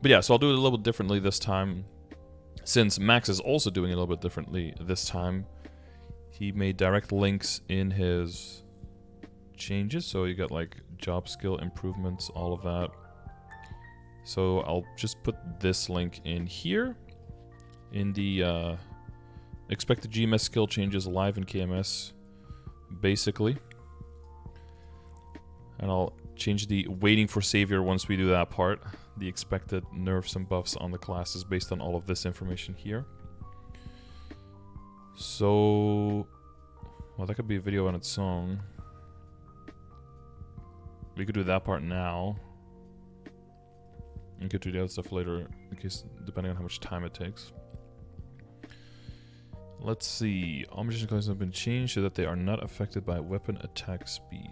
But yeah, so I'll do it a little bit differently this time. Since Max is also doing it a little bit differently this time, he made direct links in his changes. So you got like job skill improvements, all of that. So I'll just put this link in here in the expected GMS skill changes live in KMS, basically. And I'll change the waiting for savior once we do that part. The expected nerfs and buffs on the classes based on all of this information here. So, well, that could be a video on its own. We could do that part now. And could do the other stuff later, in case, depending on how much time it takes. Let's see. All magician classes have been changed so that they are not affected by weapon attack speed.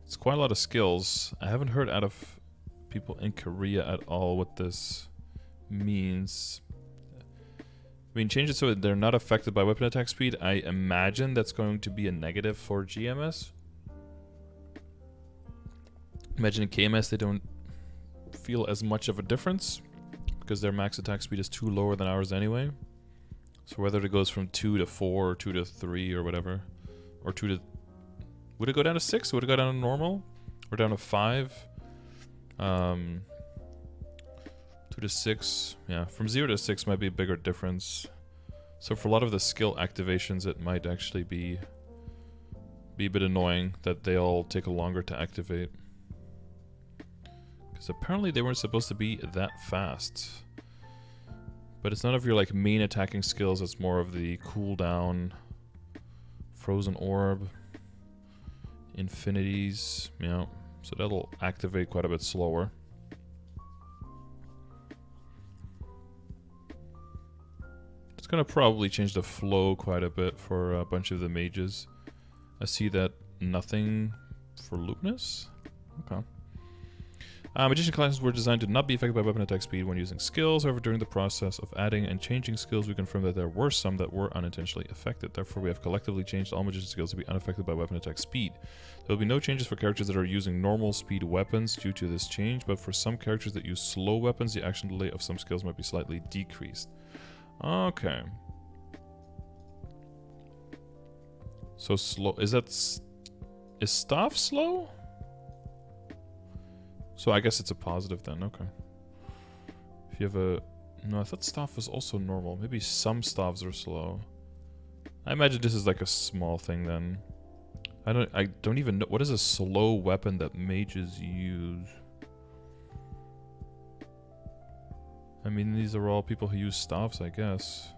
It's quite a lot of skills. I haven't heard out of people in Korea at all what this means. I mean, change it so that they're not affected by weapon attack speed. I imagine that's going to be a negative for GMS. Imagine in KMS they don't feel as much of a difference because their max attack speed is 2 lower than ours anyway. So whether it goes from 2 to 4 or 2 to 3 or whatever, or 2 to... Would it go down to 6? Would it go down to normal? Or down to 5? 2 to 6. Yeah, from 0 to 6 might be a bigger difference. So for a lot of the skill activations, it might actually be a bit annoying that they all take longer to activate. Because apparently they weren't supposed to be that fast. But it's none of your like main attacking skills, it's more of the cooldown, frozen orb, infinities, yeah. So that'll activate quite a bit slower. It's gonna probably change the flow quite a bit for a bunch of the mages. I see that nothing for Luminous. Okay. Magician classes were designed to not be affected by weapon attack speed when using skills. However, during the process of adding and changing skills, we confirmed that there were some that were unintentionally affected. Therefore, we have collectively changed all magician skills to be unaffected by weapon attack speed. There will be no changes for characters that are using normal speed weapons due to this change, but for some characters that use slow weapons, the action delay of some skills might be slightly decreased. Okay. So slow, is staff slow? So I guess it's a positive then, okay. If you have a... No, I thought staff was also normal. Maybe some staffs are slow. I imagine this is like a small thing then. I don't even know... What is a slow weapon that mages use? I mean, these are all people who use staffs, I guess.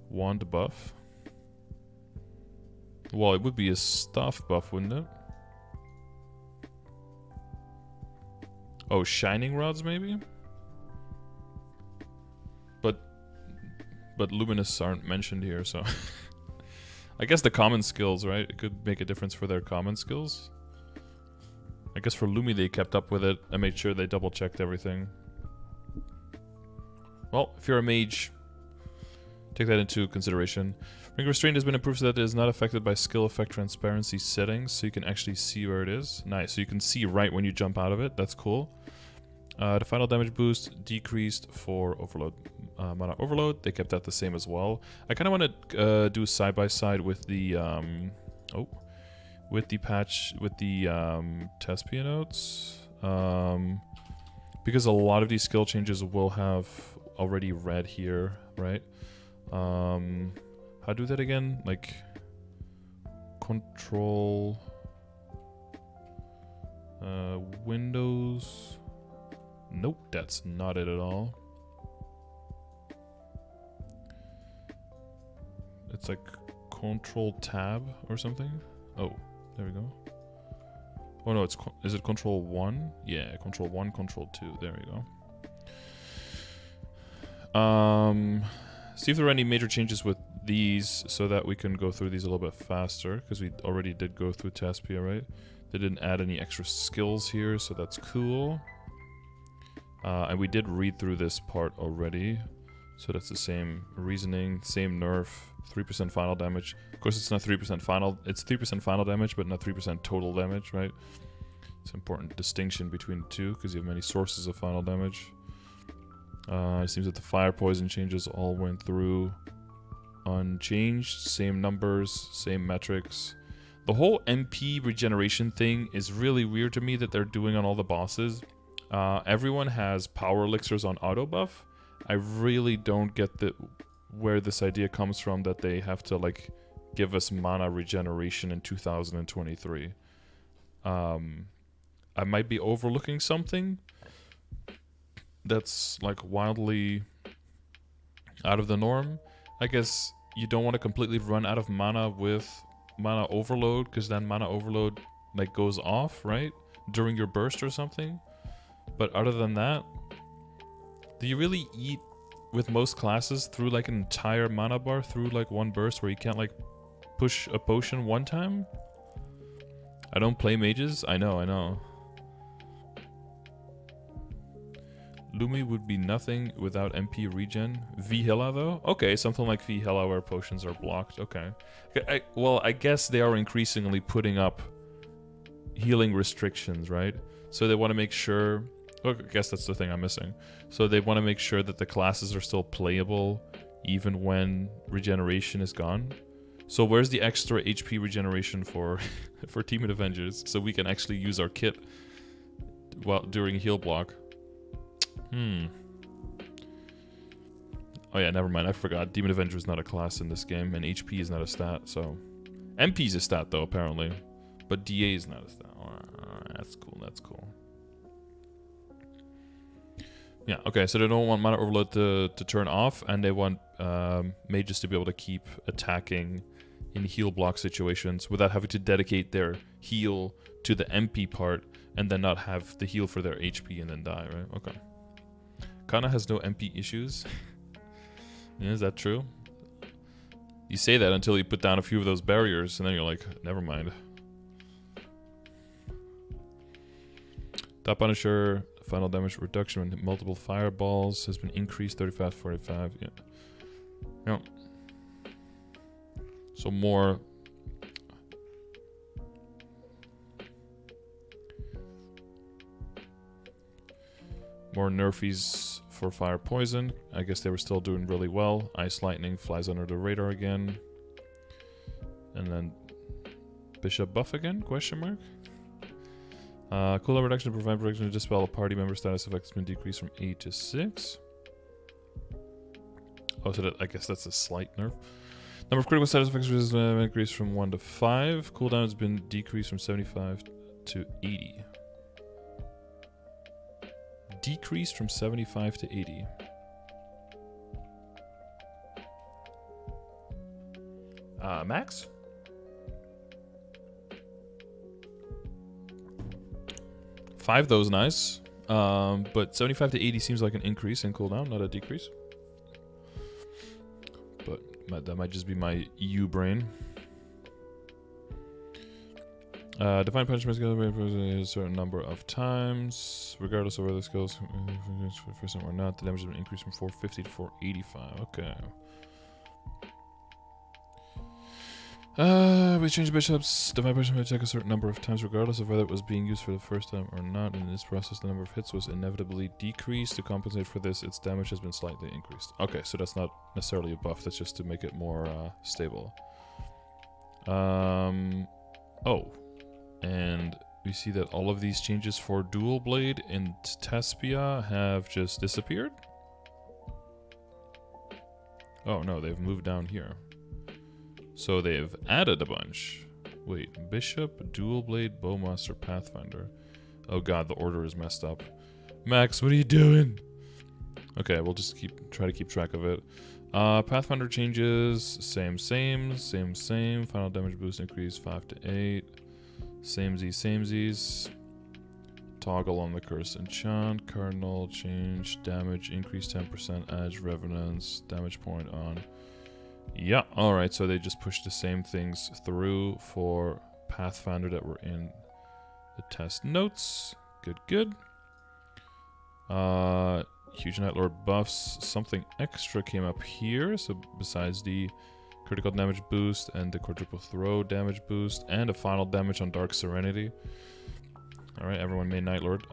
Wand buff. Well, it would be a staff buff, wouldn't it? Oh, shining rods maybe? But luminous aren't mentioned here, so I guess the common skills, right? It could make a difference for their common skills. I guess for Lumi they kept up with it and made sure they double checked everything. Well, if you're a mage, take that into consideration. Ring Restraint has been improved so that it is not affected by skill effect transparency settings, so you can actually see where it is. Nice, so you can see right when you jump out of it. That's cool. The final damage boost decreased for Overload, Mana Overload. They kept that the same as well. I kind of want to do side by side with the with the patch with the Tespia notes, because a lot of these skill changes will have already read here, right? How do that again? Like control Windows. Nope, that's not it at all. It's like control tab or something. Oh, there we go. Oh no, is it control 1? Yeah, control 1, control 2. There we go. See if there are any major changes with these so that we can go through these a little bit faster, because we already did go through Tespia, right? They didn't add any extra skills here, so that's cool. And we did read through this part already, So that's the same reasoning, same nerf, 3% final damage. Of course, it's not 3% final. It's 3% final damage, but not 3% total damage, right? It's an important distinction between the two because you have many sources of final damage. It seems that the fire poison changes all went through unchanged. Same numbers, same metrics. The whole MP regeneration thing is really weird to me that they're doing on all the bosses. Everyone has power elixirs on auto buff. I really don't get where this idea comes from that they have to like give us mana regeneration in 2023. I might be overlooking something that's like wildly out of the norm. I guess you don't want to completely run out of mana with mana overload, because then mana overload like goes off, right? During your burst or something. But other than that, do you really eat with most classes through like an entire mana bar through like one burst where you can't like push a potion one time? I don't play mages. I know. Lumi would be nothing without MP regen. Vihela though? Okay, something like Vihela where potions are blocked. Okay. Well, I guess they are increasingly putting up healing restrictions, right? So they want to make sure... Oh, I guess that's the thing I'm missing. So they want to make sure that the classes are still playable even when regeneration is gone. So where's the extra HP regeneration for for Team of Avengers? So we can actually use our kit during heal block. Oh yeah, never mind. I forgot. Demon Avenger is not a class in this game, and HP is not a stat. So MP is a stat though, apparently, but DA is not a stat. Alright, that's cool. That's cool. Yeah. Okay. So they don't want mana overload to turn off, and they want mages to be able to keep attacking in heal block situations without having to dedicate their heal to the MP part, and then not have the heal for their HP and then die. Right? Okay. Kana has no MP issues. Yeah, is that true? You say that until you put down a few of those barriers, and then you're like, never mind. Top Punisher, final damage reduction when multiple fireballs has been increased 35-45. Yeah. Yeah. So more. More nerfies for fire poison. I guess they were still doing really well. Ice lightning flies under the radar again. And then bishop buff again? Question mark. Cooldown reduction to prevent protection to dispel a party member status effect has been decreased from 8 to 6. Oh, so I guess that's a slight nerf. Number of critical status effects has been increased from 1 to 5. Cooldown has been decreased from 75 to 80. Decreased from 75 to 80. Max? Five, though, is nice. But 75 to 80 seems like an increase in cooldown, not a decrease. But that might just be my EU brain. Divine punishment is a certain number of times, regardless of whether this goes for some or not. The damage has been increased from 450 to 485. Okay. We changed bishops. Divine punishment may take a certain number of times, regardless of whether it was being used for the first time or not. In this process, the number of hits was inevitably decreased. To compensate for this, its damage has been slightly increased. Okay, so that's not necessarily a buff. That's just to make it more stable. Oh. And we see that all of these changes for Dual Blade and Tespia have just disappeared. Oh no, they've moved down here. So they've added a bunch. Wait, Bishop, Dual Blade, Bowmaster, Pathfinder. Oh god, the order is messed up. Max, what are you doing? Okay, we'll just try to keep track of it. Pathfinder changes, same. Final damage boost increase 5 to 8. Samesies. Toggle on the curse enchant. Cardinal change. Damage increase 10%. Edge revenants. Damage point on. Yeah, alright, so they just pushed the same things through for Pathfinder that were in the test notes. Good. huge Night Lord buffs. Something extra came up here. So besides the critical damage boost and the quadruple throw damage boost and a final damage on Dark Serenity. Alright, everyone made Night Lord.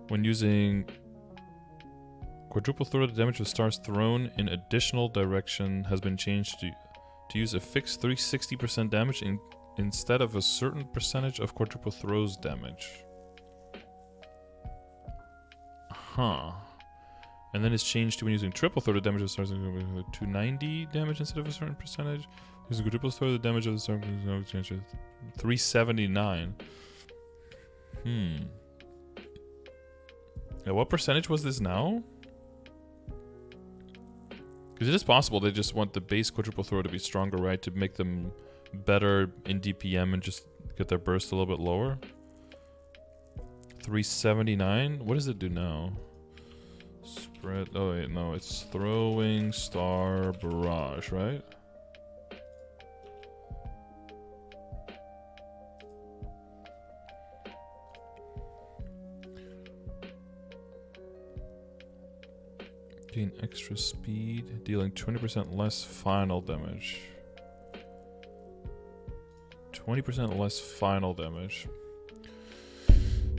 When using quadruple throw, the damage of stars thrown in additional direction has been changed to use a fixed 360% damage instead of a certain percentage of quadruple throws damage. Huh. And then it's changed to when using triple throw, the damage of stars 290 damage instead of a certain percentage. Using quadruple throw, the damage of the stars is changed to 379. Yeah, what percentage was this now? Because it is possible they just want the base quadruple throw to be stronger, right? To make them better in DPM and just get their burst a little bit lower. 379? What does it do now? Spread. Oh, wait, no. It's throwing star barrage, right? Gain extra speed, dealing 20% less final damage. 20% less final damage.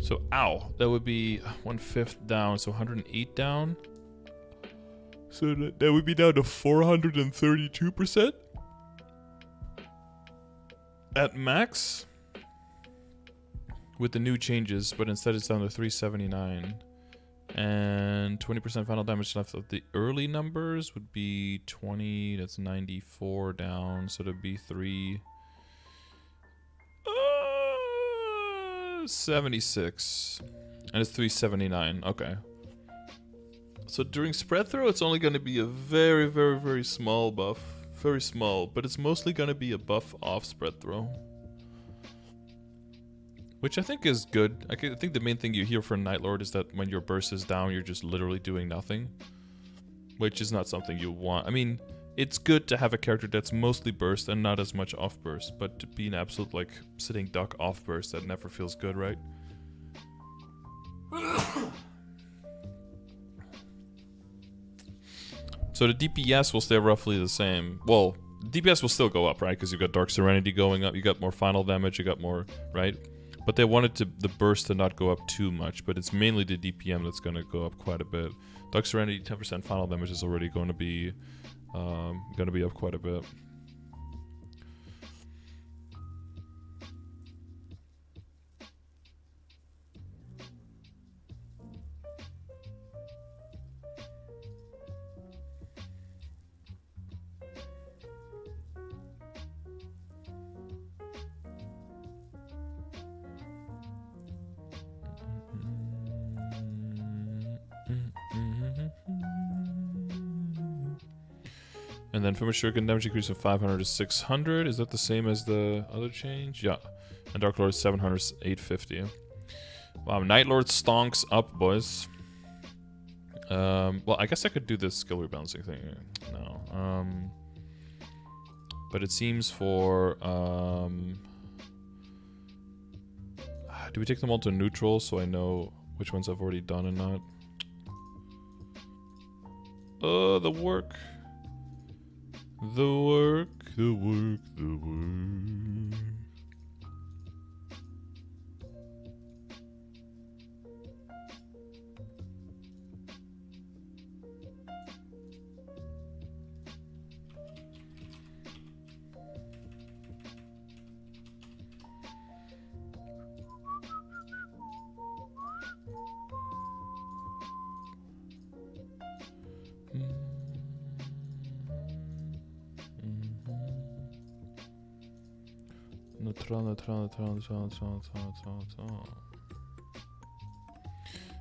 So, ow, that would be 1/5 down, so 108 down. So that would be down to 432% at max with the new changes, but instead it's down to 379. And 20% final damage left of the early numbers would be 20. That's 94 down. So it'd be 76. And it's 379. Okay. So during spread throw, it's only going to be a very, very, very small buff. Very small. But it's mostly going to be a buff off spread throw. Which I think is good. I think the main thing you hear for Night Lord is that when your burst is down, you're just literally doing nothing. Which is not something you want. I mean, it's good to have a character that's mostly burst and not as much off burst. But to be an absolute, like, sitting duck off burst, that never feels good, right? So the DPS will stay roughly the same. Well, DPS will still go up, right? Because you've got Dark Serenity going up. You got more final damage. You got more, right? But they wanted the burst to not go up too much, but it's mainly the DPM that's going to go up quite a bit. Dark Serenity 10% final damage is already going to be up quite a bit. And then from a shuriken damage increase of 500 to 600. Is that the same as the other change? Yeah. And Dark Lord 700, 850. Wow, Night Lord stonks up, boys. Well, I guess I could do this skill rebalancing thing. No. But it seems for... do we take them all to neutral so I know which ones I've already done and not? Oh, the work. The work, the work, the work.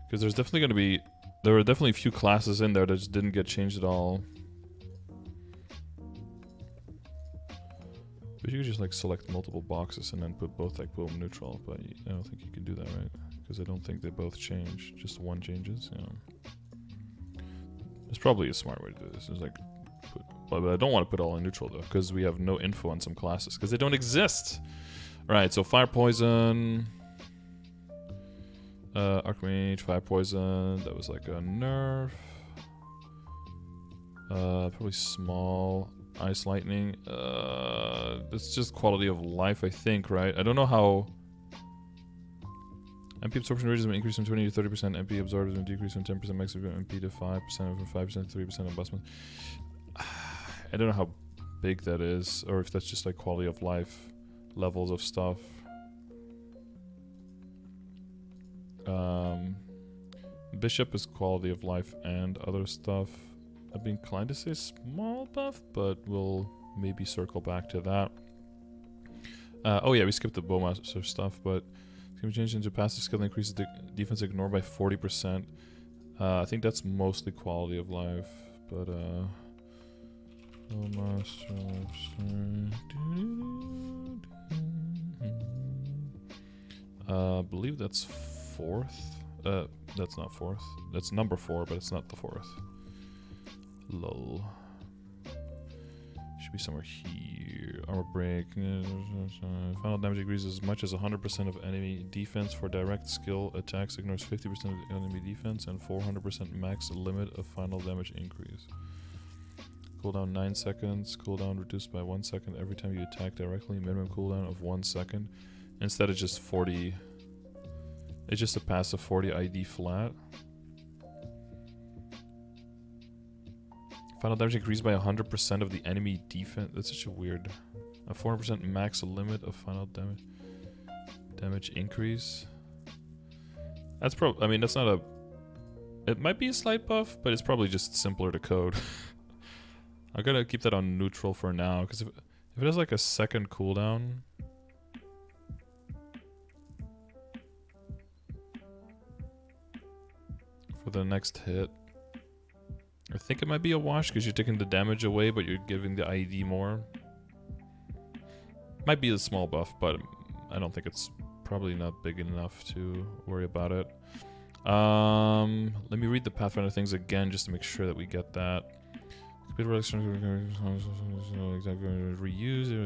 Because there's definitely going to be... There were definitely a few classes in there that just didn't get changed at all. But you could just like select multiple boxes and then put both like boom neutral, but I don't think you can do that, right? Because I don't think they both change. Just one changes, yeah. There's probably a smart way to do this. It's like... But I don't want to put all in neutral though, because we have no info on some classes, because they don't exist. Right, so fire poison. Archmage, 5 poison. That was like a nerf. Probably small. Ice lightning. That's just quality of life, I think, right? I don't know how. MP absorption rate has been increased from 20 to 30%. MP absorbed has been decreased from 10% maximum MP to 5%, from 5% to 3% investment. I don't know how big that is, or if that's just like quality of life levels of stuff. Bishop is quality of life and other stuff. I'd be inclined to say small buff, but we'll maybe circle back to that. Oh yeah, we skipped the Bowmaster stuff, but it's going to be changed into passive skill that increases the defense ignore by 40%. I think that's mostly quality of life, but I believe that's 4th. That's not 4th. That's number 4, but it's not the 4th. Lol. Should be somewhere here. Armor break. Final damage increases as much as 100% of enemy defense for direct skill attacks. Ignores 50% of the enemy defense and 400% max limit of final damage increase. Cooldown 9 seconds. Cooldown reduced by 1 second every time you attack directly. Minimum cooldown of 1 second. Instead of just 40. It's just a passive 40 ID flat. Final damage increased by 100% of the enemy defense. That's such a weird. A 400% max limit of final damage increase. That's I mean, that's not a. It might be a slight buff, but it's probably just simpler to code. I gotta keep that on neutral for now, because if it has like a second cooldown. For the next hit. I think it might be a wash because you're taking the damage away, but you're giving the ID more. Might be a small buff, but I don't think it's probably not big enough to worry about it. Let me read the Pathfinder things again just to make sure that we get that. Reuse,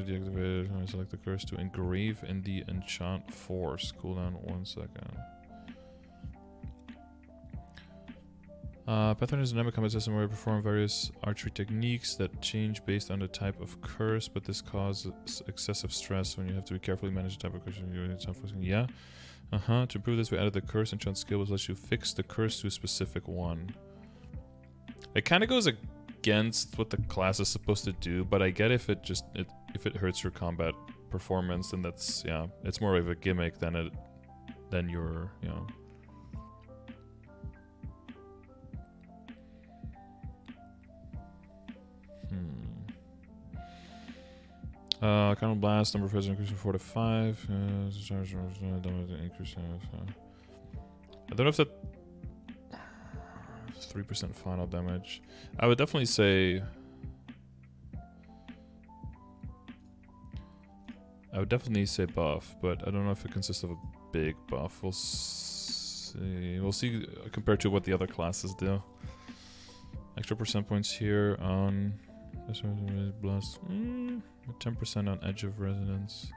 deactivate, select the curse to engrave in the enchant force. Cooldown 1 second. Pathfinder is a dynamic combat system where you perform various archery techniques that change based on the type of curse, but this causes excessive stress when you have to be carefully manage the type of curse. Yeah. To improve this, we added the curse enchant skill, which lets you fix the curse to a specific one. It kind of goes against what the class is supposed to do, but I get if it just if it hurts your combat performance, then that's it's more of a gimmick than your Counter blast, number of hits increase from 4 to 5. I don't know if that 3% final damage. I would definitely say buff, but I don't know if it consists of a big buff. We'll see. We'll see compared to what the other classes do. Extra percent points here on blast. 10% on Edge of Resonance.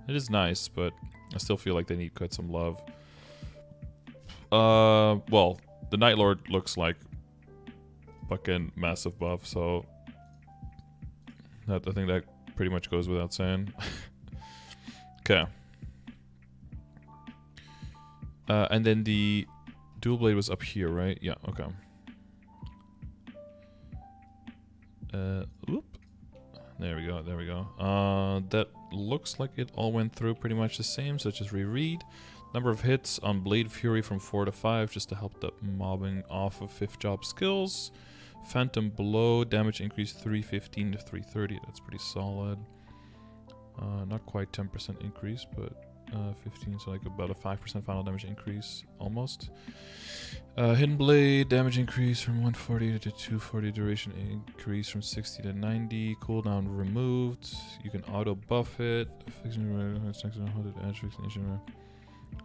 It is nice, but I still feel like they need quite some love. Well, the Night Lord looks like fucking massive buff, so I think that pretty much goes without saying. Okay. And then the dual blade was up here, right? Yeah, okay. Oop. There we go, there we go. That looks like it all went through pretty much the same, so just reread. Number of hits on Blade Fury from 4 to 5, just to help the mobbing off of 5th job skills. Phantom Blow, damage increase 315 to 330, that's pretty solid. Not quite 10% increase, but 15, so like about a 5% final damage increase, almost. Hidden Blade, damage increase from 140 to 240, duration increase from 60 to 90, cooldown removed. You can auto buff it.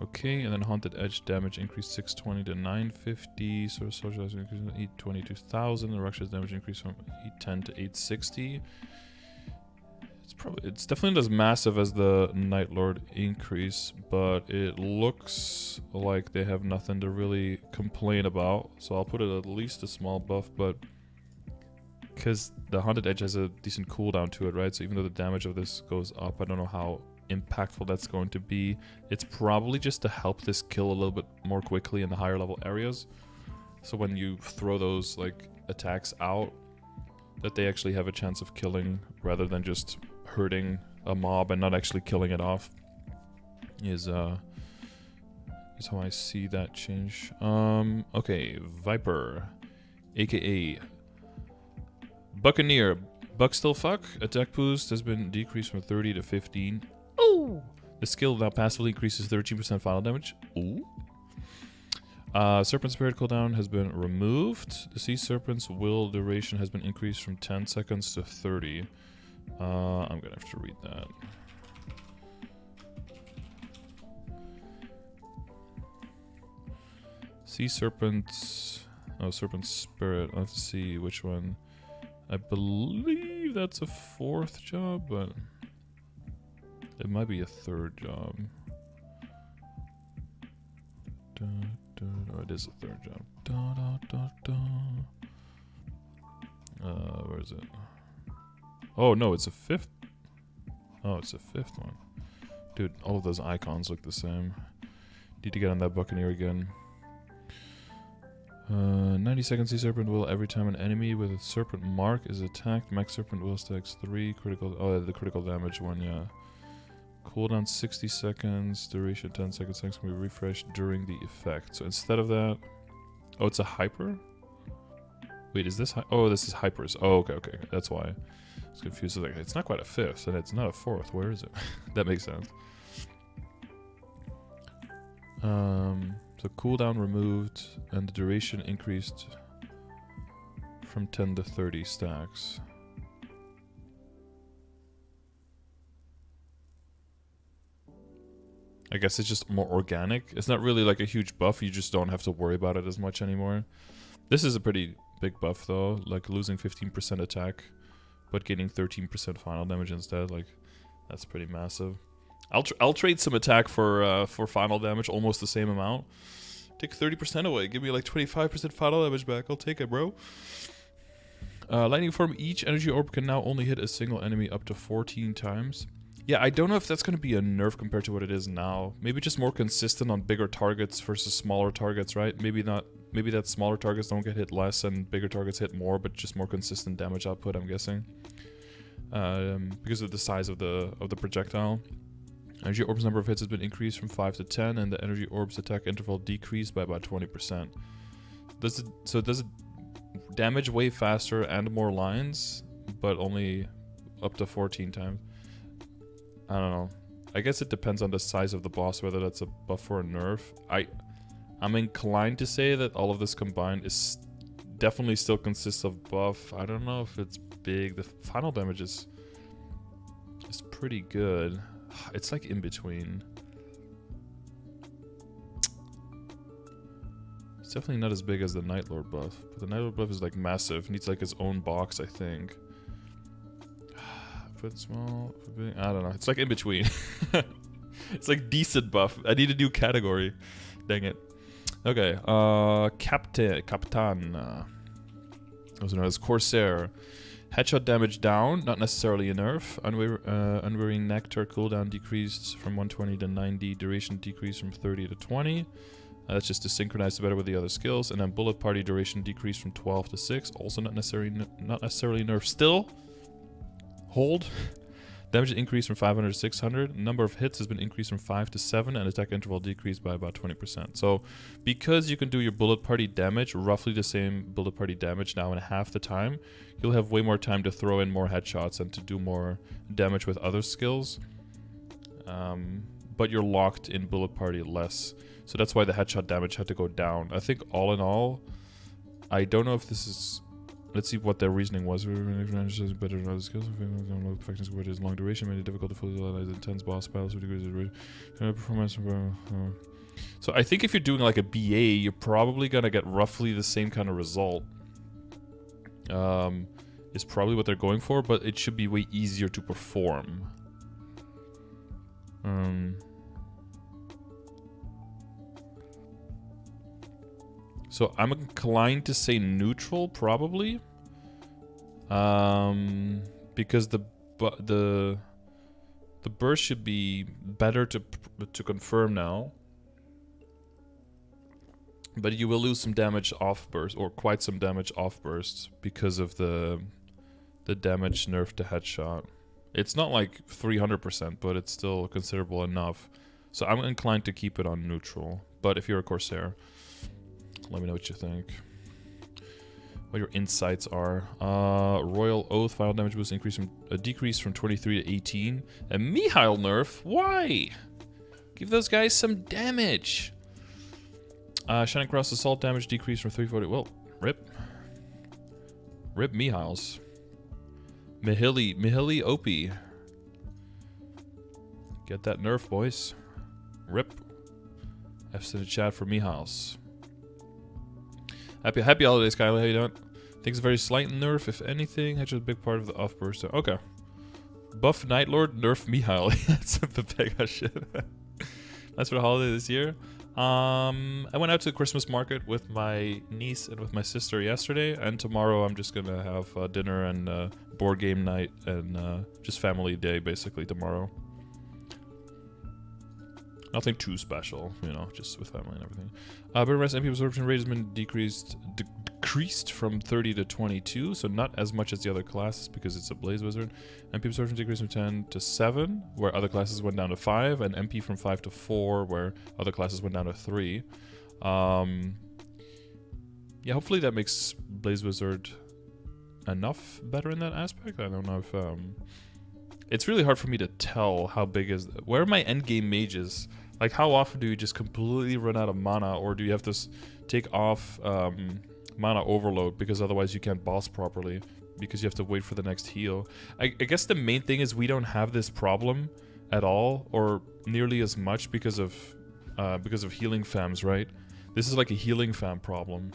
Okay, and then Haunted Edge damage increase 620 to 950, so Socializing increase from 820 to 1000, and Rakshas damage increase from 810 to 860. It's definitely not as massive as the Night Lord increase, but it looks like they have nothing to really complain about. So I'll put it at least a small buff, but because the Haunted Edge has a decent cooldown to it, right? So even though the damage of this goes up, I don't know how impactful that's going to be. It's probably just to help this kill a little bit more quickly in the higher level areas. So when you throw those like attacks out, that they actually have a chance of killing rather than just hurting a mob and not actually killing it off is how I see that change. Okay, Viper, aka Buccaneer. Buck still fuck. Attack boost has been decreased from 30 to 15. Ooh! The skill now passively increases 13% final damage. Ooh. Serpent Spirit cooldown has been removed. The Sea Serpent's will duration has been increased from 10 seconds to 30. I'm gonna have to read that. Sea Serpent's... Oh, Serpent Spirit. I'll have to see which one. I believe that's a 4th job, but... it might be a 3rd job. Oh, it is a 3rd job. Where is it? Oh, no, it's a 5th. Oh, it's a 5th one. Dude, all of those icons look the same. Need to get on that Buccaneer again. 90 seconds Sea Serpent will every time an enemy with a Serpent mark is attacked. Max Serpent will stacks 3 critical. Oh, the critical damage one, yeah. Cooldown 60 seconds, duration 10 seconds. Things can be refreshed during the effect. So instead of that, oh, it's a hyper. Wait, is this? Oh, this is hypers. Oh, okay, okay. That's why I was confused. Like, it's not quite a 5th, and it's not a 4th. Where is it? That makes sense. So cooldown removed, and the duration increased from 10 to 30 stacks. I guess it's just more organic. It's not really like a huge buff. You just don't have to worry about it as much anymore. This is a pretty big buff though. Like losing 15% attack, but getting 13% final damage instead. Like that's pretty massive. I'll trade some attack for final damage, almost the same amount. Take 30% away. Give me like 25% final damage back. I'll take it, bro. Lightning Form. Each energy orb can now only hit a single enemy up to 14 times. Yeah, I don't know if that's going to be a nerf compared to what it is now. Maybe just more consistent on bigger targets versus smaller targets, right? Maybe not. Maybe that smaller targets don't get hit less and bigger targets hit more, but just more consistent damage output, I'm guessing. Because of the size of the projectile. Energy orb's number of hits has been increased from 5 to 10, and the energy orb's attack interval decreased by about 20%. Does it damage way faster and more lines, but only up to 14 times? I don't know. I guess it depends on the size of the boss, whether that's a buff or a nerf. I'm inclined to say that all of this combined is definitely still consists of buff. I don't know if it's big. The final damage is pretty good. It's like in between. It's definitely not as big as the Night Lord buff. But the Night Lord buff is like massive. Needs like its own box, I think. Put small, big, I don't know. It's like in between. It's like decent buff. I need a new category. Dang it. Okay. Capitan. Also known as Corsair. Headshot damage down, not necessarily a nerf. Unwearying Nectar cooldown decreased from 120 to 90. Duration decreased from 30 to 20. That's just to synchronize better with the other skills. And then Bullet Party duration decreased from 12 to 6. Also not necessarily nerf. Still. Hold. Damage increased from 500 to 600. Number of hits has been increased from 5 to 7, and attack interval decreased by about 20%. So, because you can do your bullet party damage, roughly the same bullet party damage now in half the time, you'll have way more time to throw in more headshots and to do more damage with other skills. But you're locked in bullet party less. So that's why the headshot damage had to go down. I think all in all, I don't know if this is... Let's see what their reasoning was. Better than other skills. Perfection's word is long duration, made it difficult to fully utilize intense boss battles with degrees of performance. So I think if you're doing like a BA, you're probably gonna get roughly the same kind of result. is probably what they're going for, but it should be way easier to perform. So I'm inclined to say neutral, probably, because the burst should be better to confirm now, but you will lose some damage off burst, or quite some damage off burst, because of the damage nerf to headshot. It's not like 300%, but it's still considerable enough. So I'm inclined to keep it on neutral. But if you're a Corsair, let me know what you think. What your insights are. Royal Oath, final damage boost decrease from 23 to 18. And Mihail nerf? Why? Give those guys some damage. Shining Cross assault damage decrease from 340. Well, rip. Rip Mihails. Mihili OP. Get that nerf, boys. Rip. F's in the chat for Mihails. Happy holidays, Kyla. How you doing? I think it's a very slight nerf, if anything. Hedge is a big part of the off burst. Okay. Buff Night Lord, nerf Mihail. That's a Pepega shit. That's for the holiday this year. I went out to the Christmas market with my niece and with my sister yesterday, and tomorrow I'm just gonna have dinner and board game night and just family day basically tomorrow. Nothing too special, you know, just with family and everything. Burn Rest MP absorption rate has been decreased from 30 to 22, so not as much as the other classes because it's a Blaze Wizard. MP absorption decreased from 10 to 7, where other classes went down to 5, and MP from 5 to 4, where other classes went down to 3. Yeah, hopefully that makes Blaze Wizard enough better in that aspect. I don't know if... It's really hard for me to tell how big is... Where are my endgame mages? Like, how often do you just completely run out of mana, or do you have to take off mana overload because otherwise you can't boss properly because you have to wait for the next heal? I guess the main thing is we don't have this problem at all, or nearly as much because of healing fams, right? This is like a healing fam problem.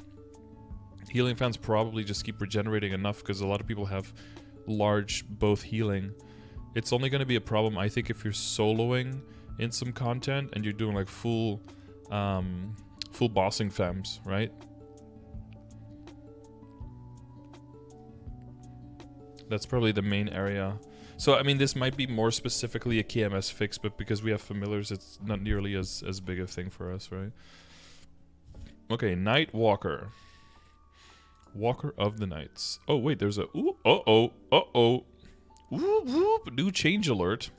Healing fams probably just keep regenerating enough because a lot of people have large both healing. It's only going to be a problem, I think, if you're soloing in some content and you're doing like full bossing fems, right? That's probably the main area. So I mean, this might be more specifically a KMS fix, but because we have familiars, it's not nearly as big a thing for us, right? Okay, Night Walker. Walker of the Nights. Oh wait, there's a Whoop whoop, new change alert.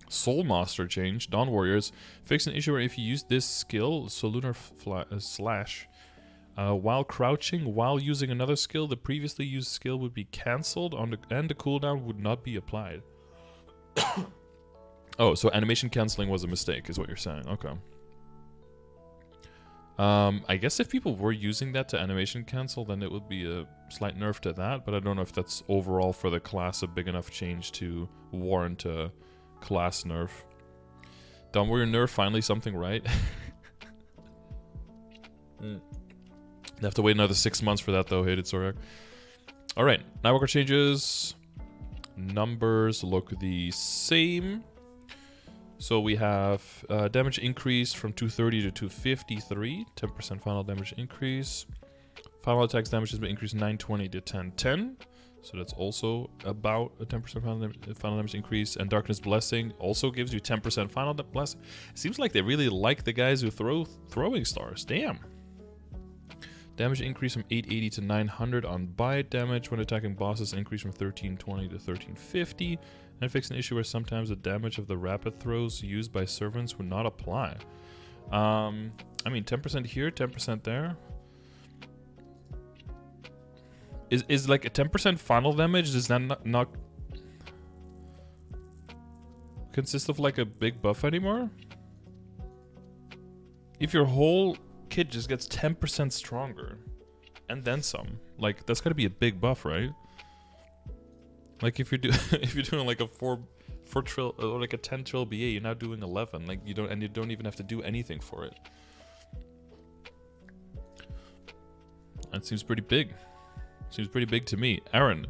Soul Master change. Dawn Warriors. Fix an issue where if you use this skill, so Lunar Slash, while crouching, while using another skill, the previously used skill would be cancelled and the cooldown would not be applied. Oh, so animation cancelling was a mistake, is what you're saying. Okay. I guess if people were using that to animation cancel, then it would be a slight nerf to that, but I don't know if that's overall for the class a big enough change to warrant a class nerf. Dawn Warrior nerf, finally something right. They have to wait another 6 months for that though, hated Zorak. Alright, Nightwalker changes. Numbers look the same. So we have damage increase from 230 to 253, 10% final damage increase. Final attacks damage has been increased 920 to 1010. So that's also about a 10% final damage increase. And Darkness Blessing also gives you 10% final blessing. It seems like they really like the guys who throw throwing stars. Damn. Damage increase from 880 to 900 on bite damage when attacking bosses, increase from 1320 to 1350. And fix an issue where sometimes the damage of the rapid throws used by servants would not apply. I mean, 10% here, 10% there. Is like a 10% final damage, does that not consist of like a big buff anymore? If your whole kit just gets 10% stronger, and then some, like that's gotta be a big buff, right? Like if you're if you're doing like a 4 trill or like a 10 trill BA, you're now doing 11. Like you don't even have to do anything for it. That seems pretty big. Seems pretty big to me. Aaron,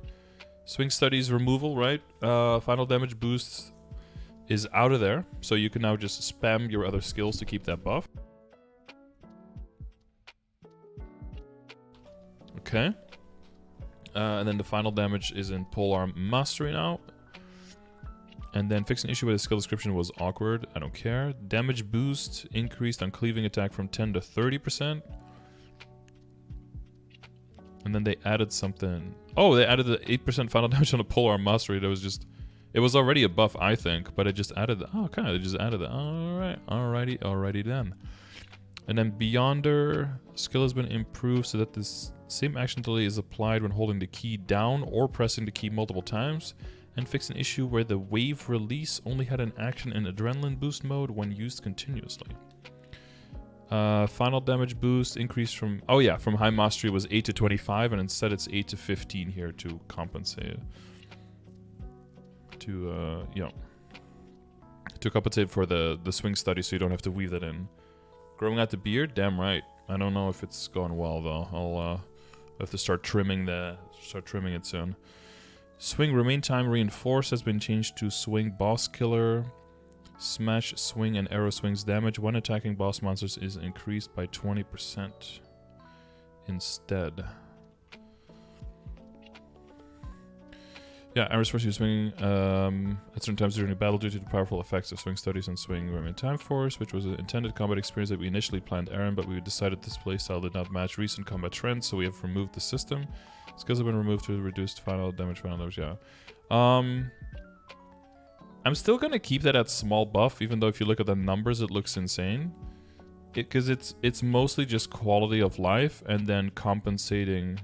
swing studies removal, right? Final damage boost is out of there, so you can now just spam your other skills to keep that buff. Okay. And then the final damage is in Polearm Mastery now. And then fix an issue where the skill description was awkward. I don't care. Damage boost increased on cleaving attack from 10 to 30%. And then they added something. Oh, they added the 8% final damage on a Polearm Mastery. That was just... It was already a buff, I think, but it just added... Oh, okay, they just added it. Alright, alrighty then. And then Beyonder skill has been improved so that this same action delay is applied when holding the key down or pressing the key multiple times. And fix an issue where the wave release only had an action in adrenaline boost mode when used continuously. Final damage boost increased from... Oh yeah, from high mastery was 8 to 25, and instead it's 8 to 15 here to compensate. To compensate for the swing study, so you don't have to weave that in. Growing out the beard? Damn right. I don't know if it's going well though. I'll have to start trimming it soon. Swing remain time reinforced has been changed to swing boss killer. Smash, swing, and arrow swings damage when attacking boss monsters is increased by 20% instead. Yeah, arrows force you swing at certain times during a battle due to the powerful effects of swing studies and swing remain time force, which was an intended combat experience that we initially planned, Aaron, but we decided this playstyle did not match recent combat trends, so we have removed the system. Skills have been removed to reduce final damage, yeah. I'm still gonna keep that at small buff, even though if you look at the numbers, it looks insane. Because it's mostly just quality of life, and then compensating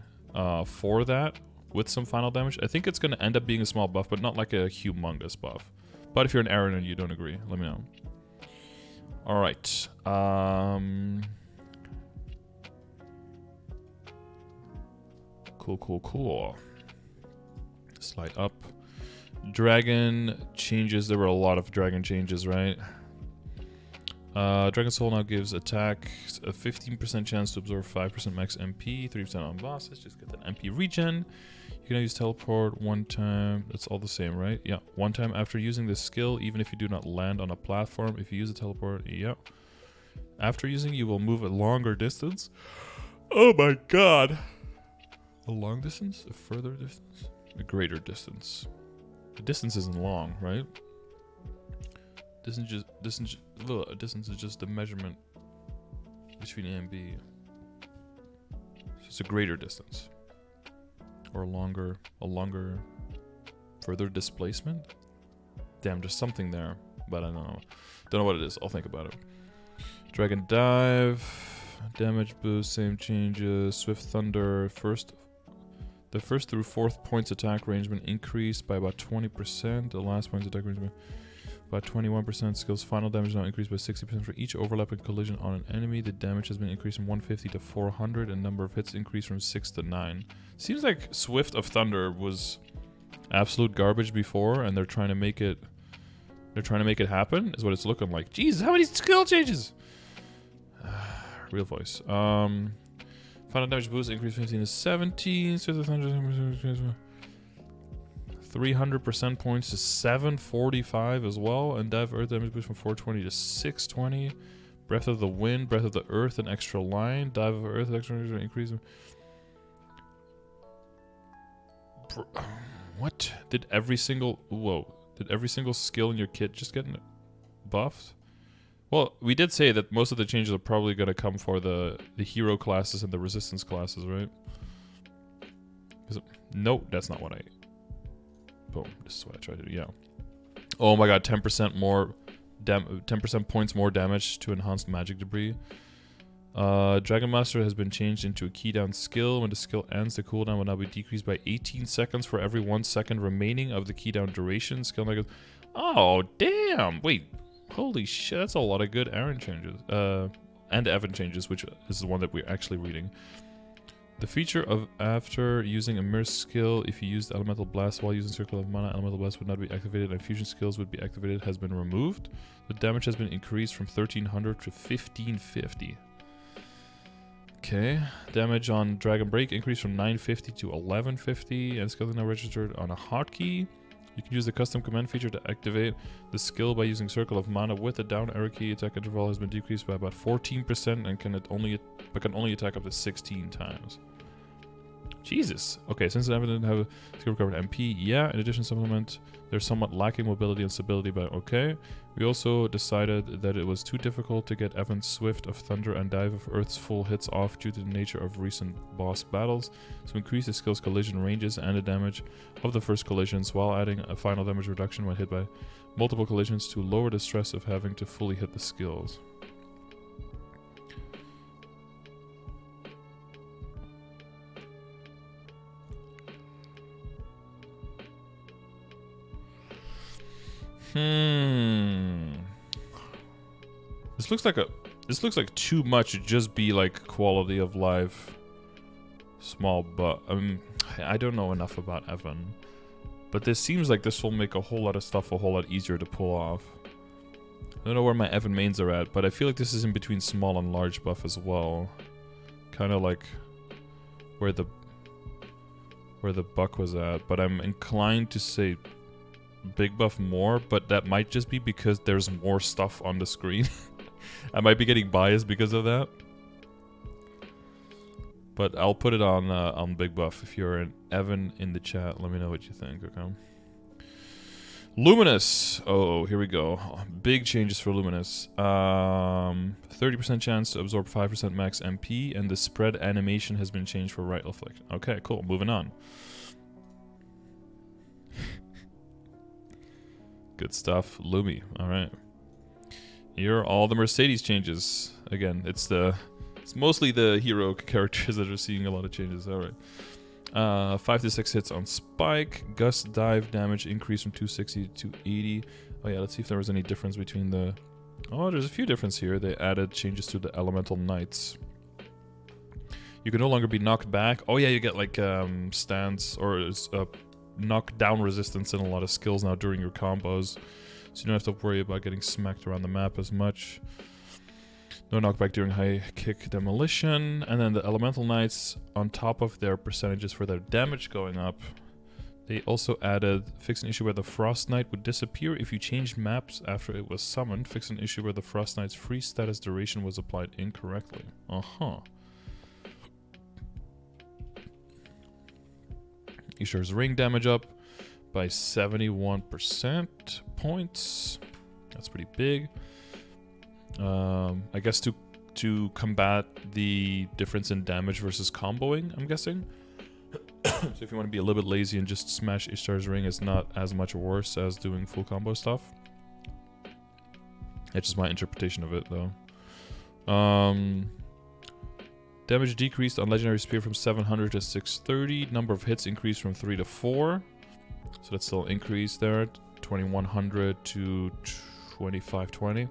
for that with some final damage. I think it's gonna end up being a small buff, but not like a humongous buff. But if you're an Aaron and you don't agree, let me know. Alright. Cool. Slide up. Dragon changes. There were a lot of dragon changes, right? Dragon Soul now gives attack a 15% chance to absorb 5% max MP, 3% on bosses. Just get that MP regen. You can now use teleport one time. That's all the same, right? Yeah. One time after using this skill, even if you do not land on a platform. If you use a teleport, yeah. After using, you will move a longer distance. Oh my god. A long distance? A further distance? A greater distance. The distance isn't long, right? Distance is just the measurement between A and B. So it's a greater distance. Or a longer, further displacement? Damn, there's something there, but I don't know. Don't know what it is. I'll think about it. Dragon Dive. Damage boost, same changes. Swift Thunder, the first through fourth points attack rangement increased by about 20%. The last points attack rangement by 21%. Skills final damage now increased by 60% for each overlapping collision on an enemy. The damage has been increased from 150 to 400, and number of hits increased from 6 to 9. Seems like Swift of Thunder was absolute garbage before, and they're trying to make it. They're trying to make it happen. Is what it's looking like. Jeez, how many skill changes? Real voice. Final damage boost increased 15 to 17. 300% points to 745 as well. And dive earth damage boost from 420 to 620. Breath of the wind, breath of the earth, an extra line. Dive of earth, extra increase. What? Did every single skill in your kit just get buffed? Well, we did say that most of the changes are probably going to come for the hero classes and the resistance classes, right? No, that's not what I... Boom, this is what I tried to do, yeah. Oh my god, 10% more... 10% points more damage to enhanced magic debris. Dragon Master has been changed into a key down skill. When the skill ends, the cooldown will now be decreased by 18 seconds for every 1 second remaining of the key down duration. Skill negative... Oh, damn! Wait... Holy shit, that's a lot of good Aaron changes. And Evan changes, which is the one that we're actually reading. The feature of after using a mirror skill, if you used Elemental Blast while using Circle of Mana, Elemental Blast would not be activated and fusion skills would be activated, has been removed. The damage has been increased from 1300 to 1550. Okay. Damage on Dragon Break increased from 950 to 1150, and skill is now registered on a hotkey. You can use the custom command feature to activate the skill by using Circle of Mana with the down arrow key. Attack interval has been decreased by about 14% and can only attack up to 16 times. Jesus. Okay, since I didn't have a skill recovered MP, yeah. In addition, supplement, they're somewhat lacking mobility and stability, but okay. We also decided that it was too difficult to get Evan's Swift of Thunder and Dive of Earth's full hits off due to the nature of recent boss battles, so increase the skill's collision ranges and the damage of the first collisions while adding a final damage reduction when hit by multiple collisions to lower the stress of having to fully hit the skills. This looks like too much to just be like quality of life. Small, but I don't know enough about Evan. But this seems like this will make a whole lot of stuff a whole lot easier to pull off. I don't know where my Evan mains are at, but I feel like this is in between small and large buff as well. Kind of like where the buck was at, but I'm inclined to say big buff more, but that might just be because there's more stuff on the screen. I might be getting biased because of that. But I'll put it on big buff. If you're an Evan in the chat, let me know what you think, okay? Luminous. Oh, here we go. Big changes for Luminous. 30% chance to absorb 5% max MP, and the spread animation has been changed for right flick. Okay, cool. Moving on. Good stuff. Lumi. Alright. Here are all the Mercedes changes. Again, it's mostly the hero characters that are seeing a lot of changes. Alright. 5 to 6 hits on Spike. Gust dive damage increase from 260 to 280. Oh yeah, let's see if there was any difference between the... Oh, there's a few differences here. They added changes to the Elemental Knights. You can no longer be knocked back. Oh yeah, you get like stance or knockdown resistance in a lot of skills now during your combos, so you don't have to worry about getting smacked around the map as much. No knockback during high kick demolition, and then the Elemental Knights, on top of their percentages for their damage going up, they also added fix an issue where the Frost Knight would disappear if you changed maps after it was summoned. Fix an issue where the Frost Knight's free status duration was applied incorrectly. Ishar's ring damage up by 71% points. That's pretty big. I guess to combat the difference in damage versus comboing, I'm guessing. So if you want to be a little bit lazy and just smash Ishtar's ring, it's not as much worse as doing full combo stuff. That's just my interpretation of it, though. Damage decreased on Legendary Spear from 700 to 630. Number of hits increased from 3 to 4. So that's still increased there. 2100 to 2520.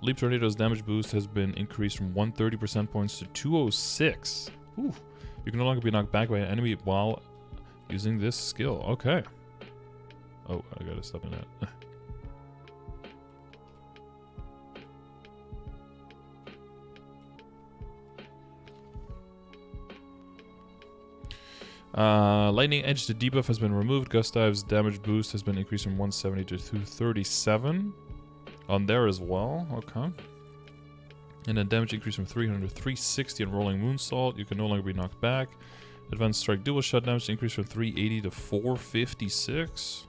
Leap Tornado's damage boost has been increased from 130% points to 206. Ooh. You can no longer be knocked back by an enemy while using this skill. Okay. Oh, I gotta stop in that. Lightning Edge to debuff has been removed. Gust Dive's damage boost has been increased from 170 to 237 on there as well. Okay. And then damage increase from 300 to 360 on Rolling Moonsault. You can no longer be knocked back. Advanced Strike Dual Shot damage increased from 380 to 456.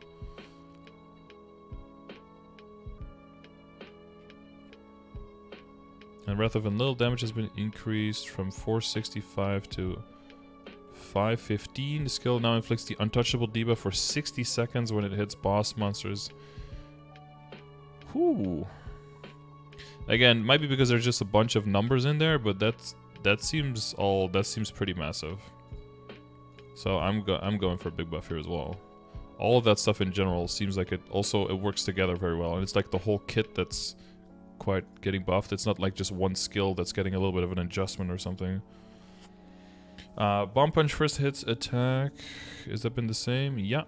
And Wrath of Enlil damage has been increased from 465 to 515. The skill now inflicts the Untouchable debuff for 60 seconds when it hits boss monsters. Whew. Again, might be because there's just a bunch of numbers in there, but that seems pretty massive. So I'm going for a big buff here as well. All of that stuff in general seems like it works together very well, and it's like the whole kit that's quite getting buffed. It's not like just one skill that's getting a little bit of an adjustment or something. Bomb Punch first hits attack. Has that been the same? Yeah.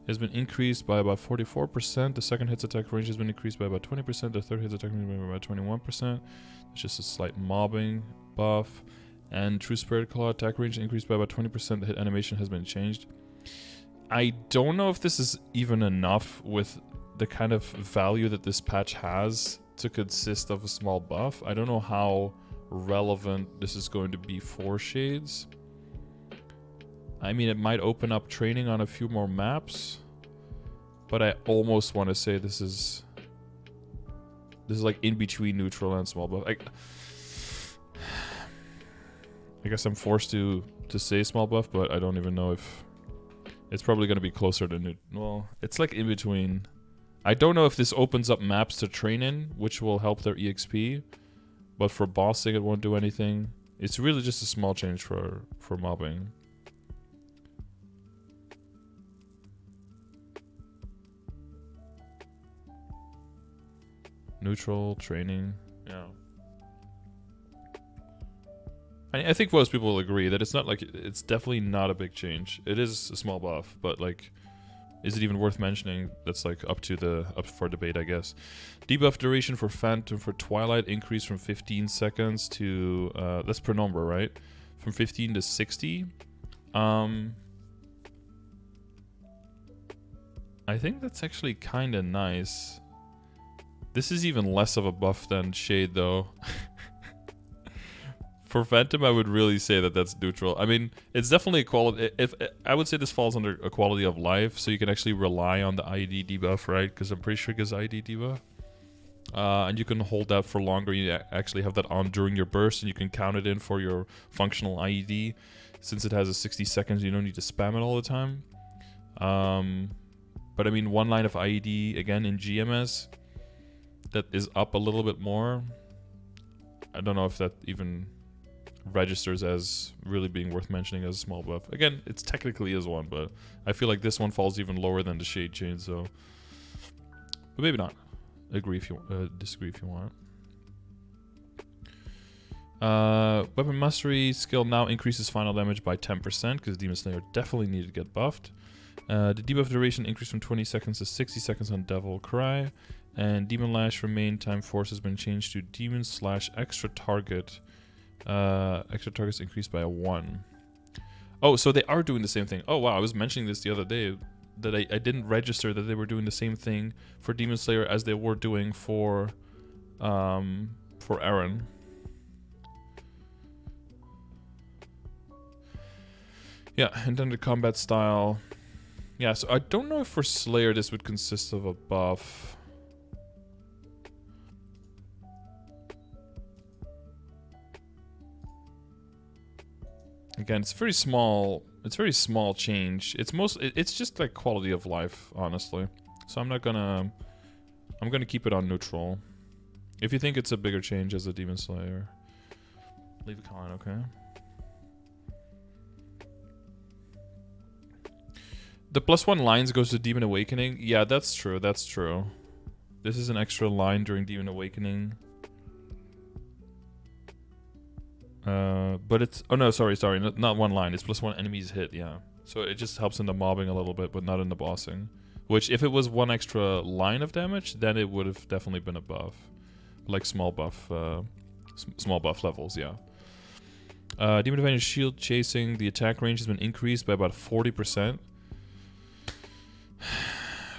has been increased by about 44%. The second hit's attack range has been increased by about 20%. The third hit's attack range by about 21%. It's just a slight mobbing buff. And True Spirit Claw attack range increased by about 20%. The hit animation has been changed. I don't know if this is even enough with the kind of value that this patch has to consist of a small buff. I don't know how relevant this is going to be for Shades. I mean, it might open up training on a few more maps, but I almost want to say this is like in between neutral and small buff. I guess I'm forced to say small buff, but I don't even know if it's probably going to be closer to well, it's like in between. I don't know if this opens up maps to train in, which will help their EXP, but for bossing it won't do anything. It's really just a small change for mobbing. Neutral, training, yeah. I think most people will agree that it's not like, it's definitely not a big change. It is a small buff, but like, is it even worth mentioning? That's like up for debate, I guess. Debuff duration for Phantom for Twilight increased from 15 seconds to, that's per number, right? From 15 to 60. I think that's actually kind of nice. This is even less of a buff than Shade, though. For Phantom, I would really say that that's neutral. I mean, it's definitely a quality. I would say this falls under a quality of life, so you can actually rely on the IED debuff, right? Because I'm pretty sure it gives IED debuff. And you can hold that for longer. You actually have that on during your burst, and you can count it in for your functional IED. Since it has a 60 seconds, you don't need to spam it all the time. But I mean, one line of IED, again, in GMS, that is up a little bit more. I don't know if that even registers as really being worth mentioning as a small buff. Again, it's technically is one, but I feel like this one falls even lower than the Shade Chain, so... But maybe not. Agree if you disagree if you want. Weapon Mastery skill now increases final damage by 10% because Demon Slayer definitely needed to get buffed. The debuff duration increased from 20 seconds to 60 seconds on Devil Cry. And Demon Lash for main time force has been changed to Demon Slash extra target. Extra targets increased by 1. Oh, so they are doing the same thing. Oh wow, I was mentioning this the other day that I didn't register that they were doing the same thing for Demon Slayer as they were doing for Aaron. Yeah, intended combat style. Yeah, so I don't know if for Slayer this would consist of a buff. Again, it's very small. It's very small change. It's just like quality of life, honestly. So I'm gonna keep it on neutral. If you think it's a bigger change as a Demon Slayer, leave a comment, okay? The +1 lines goes to Demon Awakening. Yeah, that's true. That's true. This is an extra line during Demon Awakening. But it's... Oh no, sorry. Not one line. It's +1 enemies hit, yeah. So it just helps in the mobbing a little bit, but not in the bossing. Which, if it was one extra line of damage, then it would have definitely been a buff. Like small buff levels, yeah. Demon Advantage Shield Chasing. The attack range has been increased by about 40%.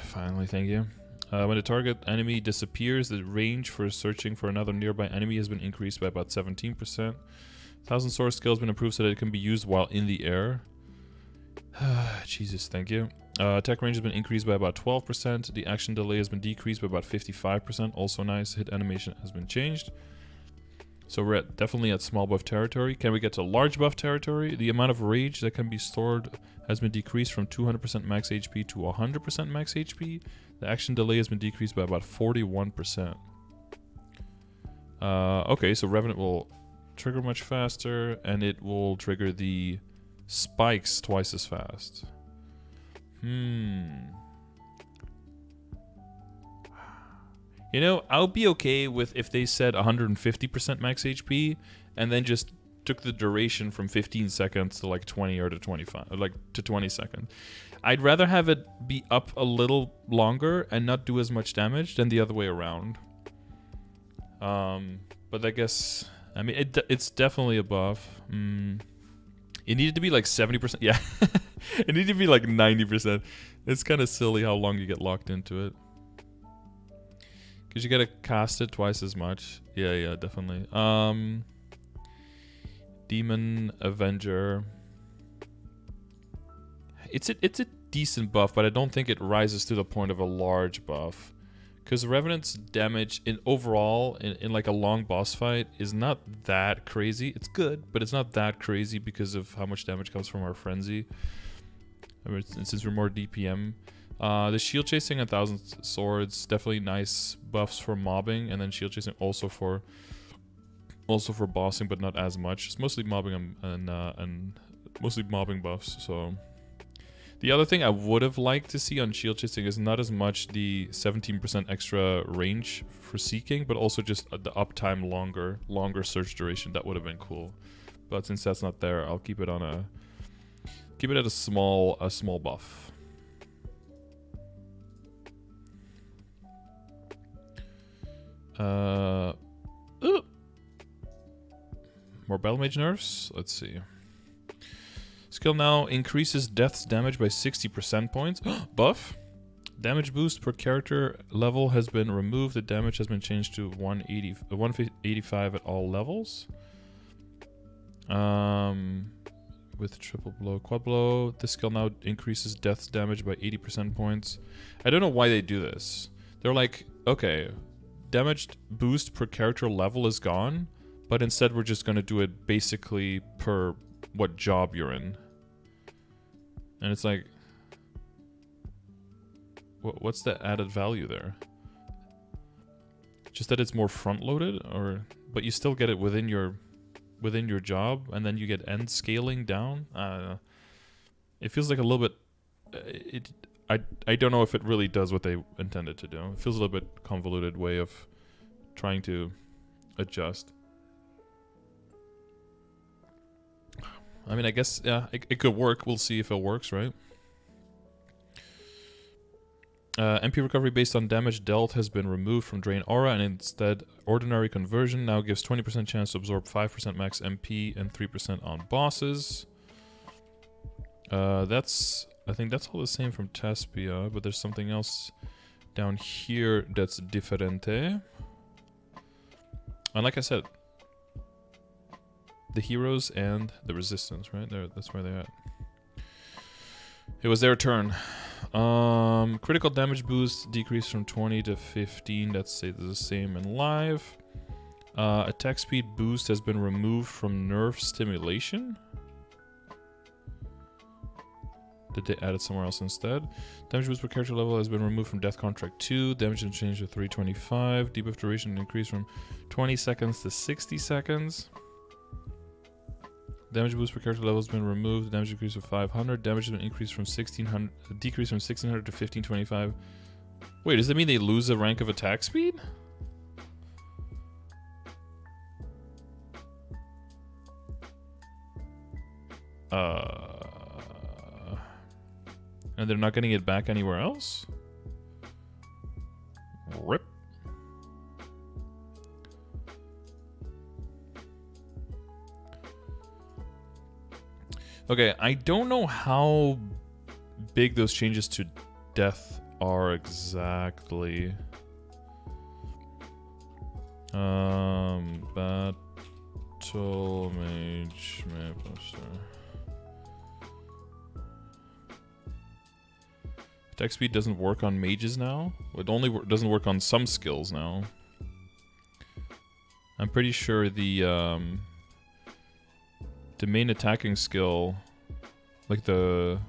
Finally, thank you. When the target enemy disappears, the range for searching for another nearby enemy has been increased by about 17%. Thousand Sword skill has been improved so that it can be used while in the air. Jesus, thank you. Attack range has been increased by about 12%. The action delay has been decreased by about 55%. Also nice. Hit animation has been changed. So we're definitely at small buff territory. Can we get to large buff territory? The amount of rage that can be stored has been decreased from 200% max HP to 100% max HP. The action delay has been decreased by about 41%. Okay, so Revenant will trigger much faster, and it will trigger the spikes twice as fast. You know, I'll be okay with if they said 150% max HP, and then just took the duration from 15 seconds to like 20 or to 25, or like to 20 seconds. I'd rather have it be up a little longer and not do as much damage than the other way around. But I guess, I mean, it's definitely above. It needed to be like 70%. Yeah, it needed to be like 90%. It's kind of silly how long you get locked into it. Because you gotta cast it twice as much. Yeah, definitely. Demon Avenger. It's a decent buff, but I don't think it rises to the point of a large buff. Because Revenant's damage in overall, in like a long boss fight, is not that crazy. It's good, but it's not that crazy because of how much damage comes from our Frenzy. I mean, since we're more DPM. The shield chasing and 1,000 swords, definitely nice buffs for mobbing, and then shield chasing also for bossing, but not as much. It's mostly mobbing and mostly mobbing buffs. So the other thing I would have liked to see on shield chasing is not as much the 17% extra range for seeking, but also just the uptime longer search duration. That would have been cool. But since that's not there, I'll keep it at a small buff. More Battle Mage nerfs. Let's see. Skill now increases death's damage by 60% points. Buff. Damage boost per character level has been removed. The damage has been changed to 185 at all levels. With triple blow, quad blow, this skill now increases death's damage by 80% points. I don't know why they do this. They're like, okay, damaged boost per character level is gone, but instead we're just going to do it basically per what job you're in. And it's like, what's the added value there? Just that it's more front-loaded, but you still get it within your job, and then you get end scaling down. It feels like a little bit. I don't know if it really does what they intended to do. It feels a little bit convoluted way of trying to adjust. I mean, I guess, yeah, it could work. We'll see if it works, right? MP recovery based on damage dealt has been removed from Drain Aura, and instead, Ordinary Conversion now gives 20% chance to absorb 5% max MP and 3% on bosses. I think that's all the same from Taspia, but there's something else down here that's differente. And like I said, the heroes and the resistance, right? That's where they're at. It was their turn. Critical damage boost decreased from 20 to 15. That's the same in live. Attack speed boost has been removed from Nerf stimulation. Did they add it somewhere else instead? Damage boost per character level has been removed from Death Contract 2. Damage has changed to 325. Debuff duration increased from 20 seconds to 60 seconds. Damage boost per character level has been removed. Damage increased to 500. Damage has been increased from 1600, decreased from 1600 to 1525. Wait, does that mean they lose a rank of attack speed? And they're not getting it back anywhere else? RIP. Okay, I don't know how big those changes to death are exactly. Battle Mage, MapleStory. Attack speed doesn't work on mages now. It only doesn't work on some skills now. I'm pretty sure the main attacking skill, like the.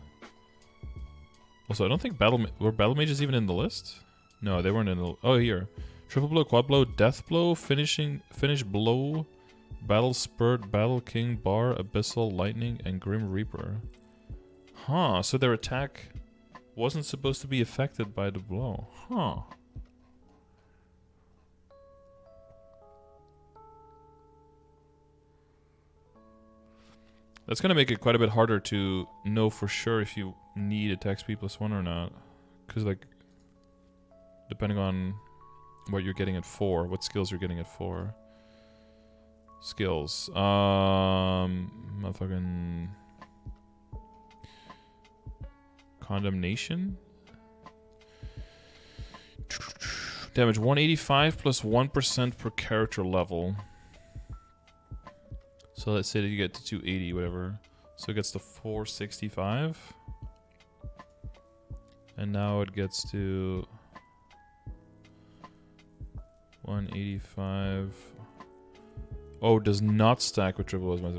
Also, I don't think were battle mages even in the list. No, they weren't in the. Oh, here, triple blow, quad blow, death blow, finish blow, battle spurt, battle king, bar, abyssal, lightning, and grim reaper. Huh? So their attack wasn't supposed to be affected by the blow. Huh. That's gonna make it quite a bit harder to know for sure if you need attack speed +1 or not. Because, like, depending on what you're getting it for, what skills you're getting it for. Skills. Motherfucking... Condemnation? Damage 185 plus 1% per character level. So let's say that you get to 280, whatever. So it gets to 465. And now it gets to 185. Oh, does not stack with triple as my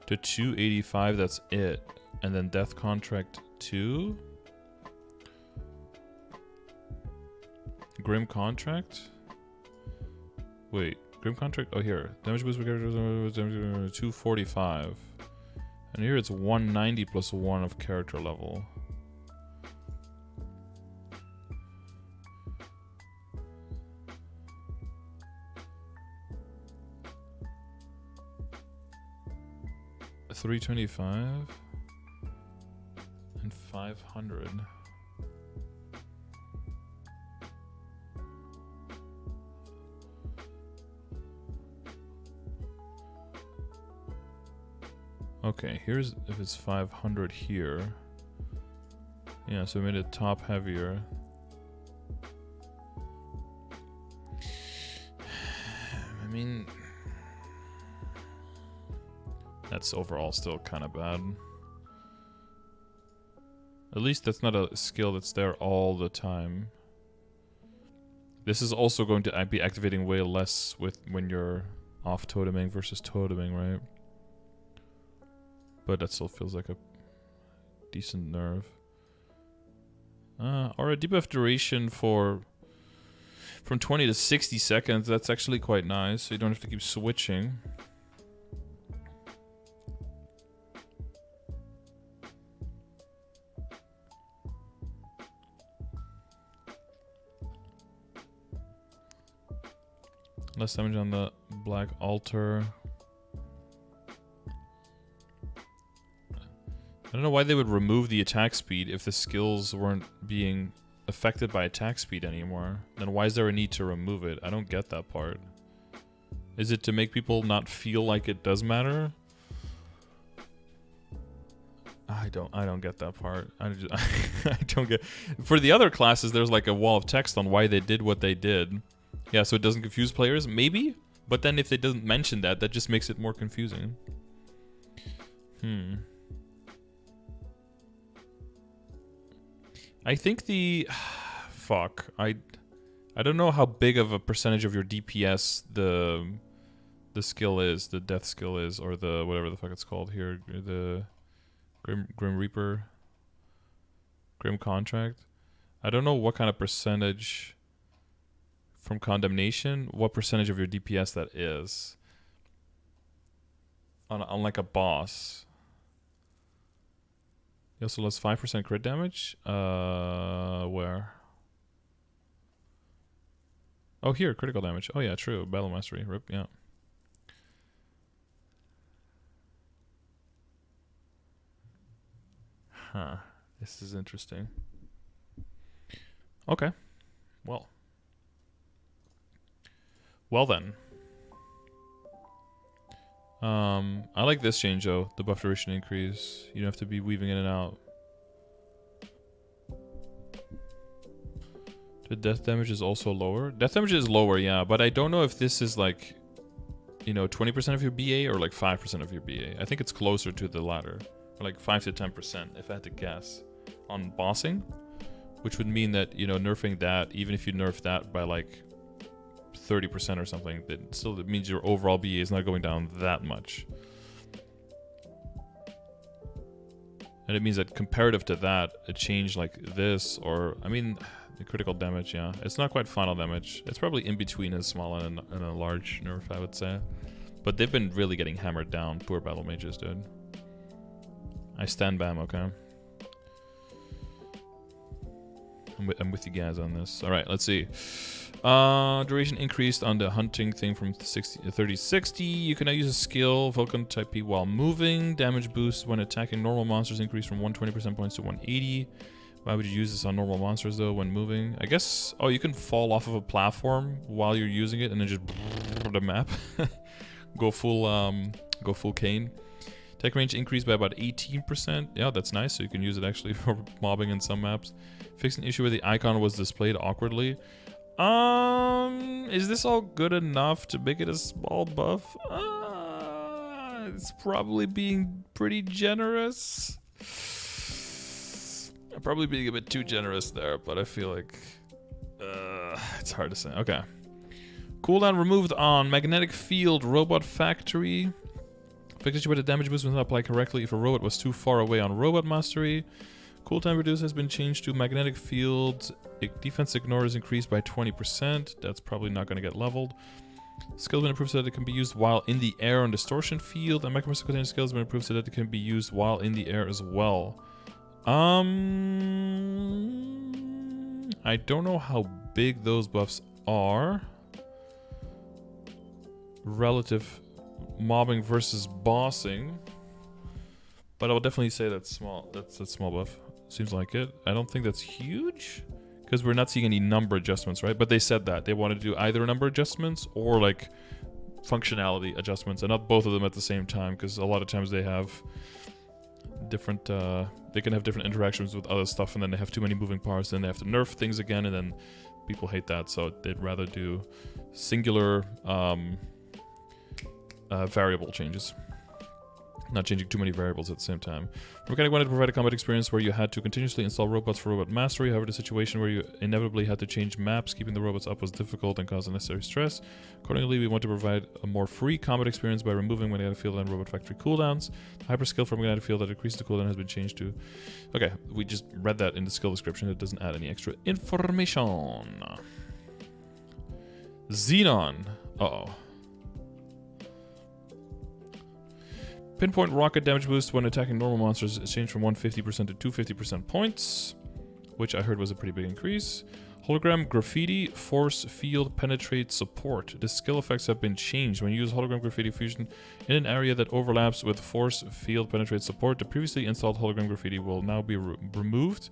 to 285, that's it. And then Death Contract 2. Grim Contract? Wait, Grim Contract? Oh, here. Damage boost per character 245. And here it's 190 plus 1 of character level. $325 and 500. Okay, here's if it's 500 here. Yeah, so we made it top heavier. I mean, that's overall still kind of bad. At least that's not a skill that's there all the time. This is also going to be activating way less with when you're off toteming versus toteming, right? But that still feels like a decent nerf. Or a debuff duration for from 20 to 60 seconds. That's actually quite nice, so you don't have to keep switching. Less damage on the Black Altar. I don't know why they would remove the attack speed if the skills weren't being affected by attack speed anymore. Then why is there a need to remove it? I don't get that part. Is it to make people not feel like it does matter? I don't get that part. I don't get. For the other classes, there's like a wall of text on why they did what they did. Yeah, so it doesn't confuse players, maybe. But then if they doesn't mention that, that just makes it more confusing. I think the fuck. I don't know how big of a percentage of your DPS the skill is, the death skill is, or the whatever the fuck it's called here, the Grim Reaper, Grim Contract. I don't know what kind of percentage from condemnation, what percentage of your DPS that is on like a boss. He also does 5% crit damage. Where? Oh, here, critical damage. Oh yeah, true. Battle Mastery. Rip, yeah. Huh. This is interesting. Okay. Well. Well then. I like this change though, the buff duration increase. You don't have to be weaving in and out. The death damage is also lower. Death damage is lower, yeah, but I don't know if this is like, you know, 20% of your BA or like 5% of your BA. I think it's closer to the latter, or like 5 to 10% if I had to guess on bossing, which would mean that, you know, nerfing that, even if you nerf that by like 30% or something, that still means your overall BA is not going down that much. And it means that comparative to that, a change like this, or, I mean, the critical damage, yeah. It's not quite final damage. It's probably in between a small and a large nerf, I would say. But they've been really getting hammered down. Poor Battle Mages, dude. I stand bam, okay? I'm with you guys on this. Alright, let's see. Duration increased on the hunting thing from 60 to 30-60. You can now use a skill, Vulcan type P, while moving. Damage boost when attacking normal monsters increased from 120% points to 180. Why would you use this on normal monsters though when moving? I guess, oh, you can fall off of a platform while you're using it and then just the map. go full cane. Attack range increased by about 18%. Yeah, that's nice. So you can use it actually for mobbing in some maps. Fixed an issue where the icon was displayed awkwardly. Is this all good enough to make it a small buff? It's probably being pretty generous. I'm probably being a bit too generous there, but I feel like it's hard to say. Okay. Cooldown removed on Magnetic Field Robot Factory. Fixed issue where the damage boost was not applied correctly if a robot was too far away on Robot Mastery. Cooldown reduce has been changed to Magnetic Field. Defense ignore is increased by 20%. That's probably not going to get leveled. Skills been improved so that it can be used while in the air on Distortion Field. And Micro Container skills been improved so that it can be used while in the air as well. I don't know how big those buffs are. Relative mobbing versus bossing. But I will definitely say that's small. That's a small buff. Seems like it. I don't think that's huge. Because we're not seeing any number adjustments, right? But they said that. They wanted to do either number adjustments or like functionality adjustments. And not both of them at the same time. Because a lot of times they have different... they can have different interactions with other stuff. And then they have too many moving parts. Then they have to nerf things again. And then people hate that. So they'd rather do singular variable changes. Not changing too many variables at the same time. The mechanic wanted to provide a combat experience where you had to continuously install robots for robot mastery. However, the situation where you inevitably had to change maps, keeping the robots up was difficult and caused unnecessary stress. Accordingly, we want to provide a more free combat experience by removing Magnetic Field and Robot Factory cooldowns. The hyper skill for Magnetic Field that increases the cooldown has been changed to... Okay, we just read that in the skill description. It doesn't add any extra information. Xenon. Uh-oh. Pinpoint rocket damage boost when attacking normal monsters is changed from 150% to 250% points, which I heard was a pretty big increase. Hologram graffiti, force field penetrate support. The skill effects have been changed. When you use hologram graffiti fusion in an area that overlaps with force field penetrate support, the previously installed hologram graffiti will now be removed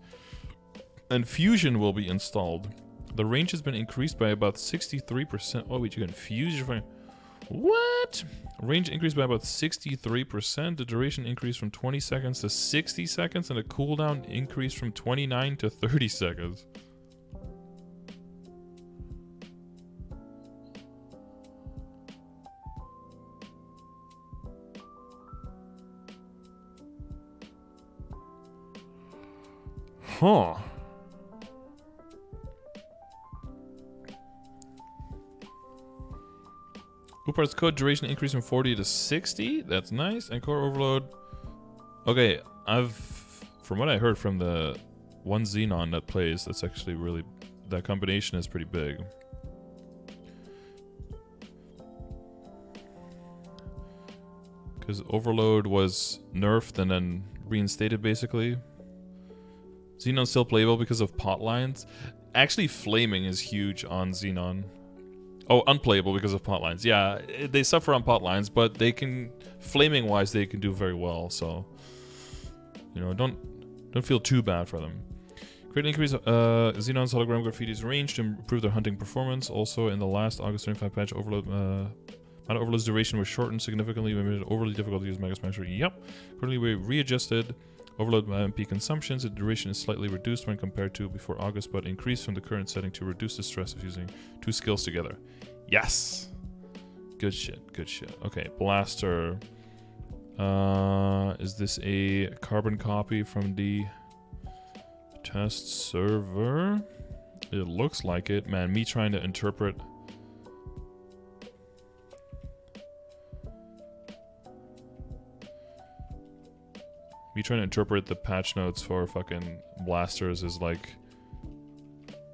and fusion will be installed. The range has been increased by about 63%. Oh wait, you can fuse your... What? Range increased by about 63%. The duration increased from 20 seconds to 60 seconds. And the cooldown increased from 29 to 30 seconds. Huh. Upart's code duration increased from 40 to 60. That's nice. And core overload. Okay, from what I heard from the one Xenon that plays, that's actually really, that combination is pretty big. Because overload was nerfed and then reinstated basically. Xenon's still playable because of pot lines. Actually, flaming is huge on Xenon. Oh, unplayable because of pot lines. Yeah, they suffer on pot lines, but they can, flaming wise, they can do very well. So, you know, don't feel too bad for them. Great increase Xenon's hologram graffiti's range to improve their hunting performance. Also, in the last August 25 patch, overload Mana Overload's duration was shortened significantly. We made it overly difficult to use Mega Smasher. Yep. Currently, we readjusted Overload MP consumptions. The duration is slightly reduced when compared to before August, but increased from the current setting to reduce the stress of using two skills together. Yes! Good shit, good shit. Okay, Blaster. Is this a carbon copy from the test server? It looks like it. Man, me trying to interpret... Me trying to interpret the patch notes for fucking blasters is like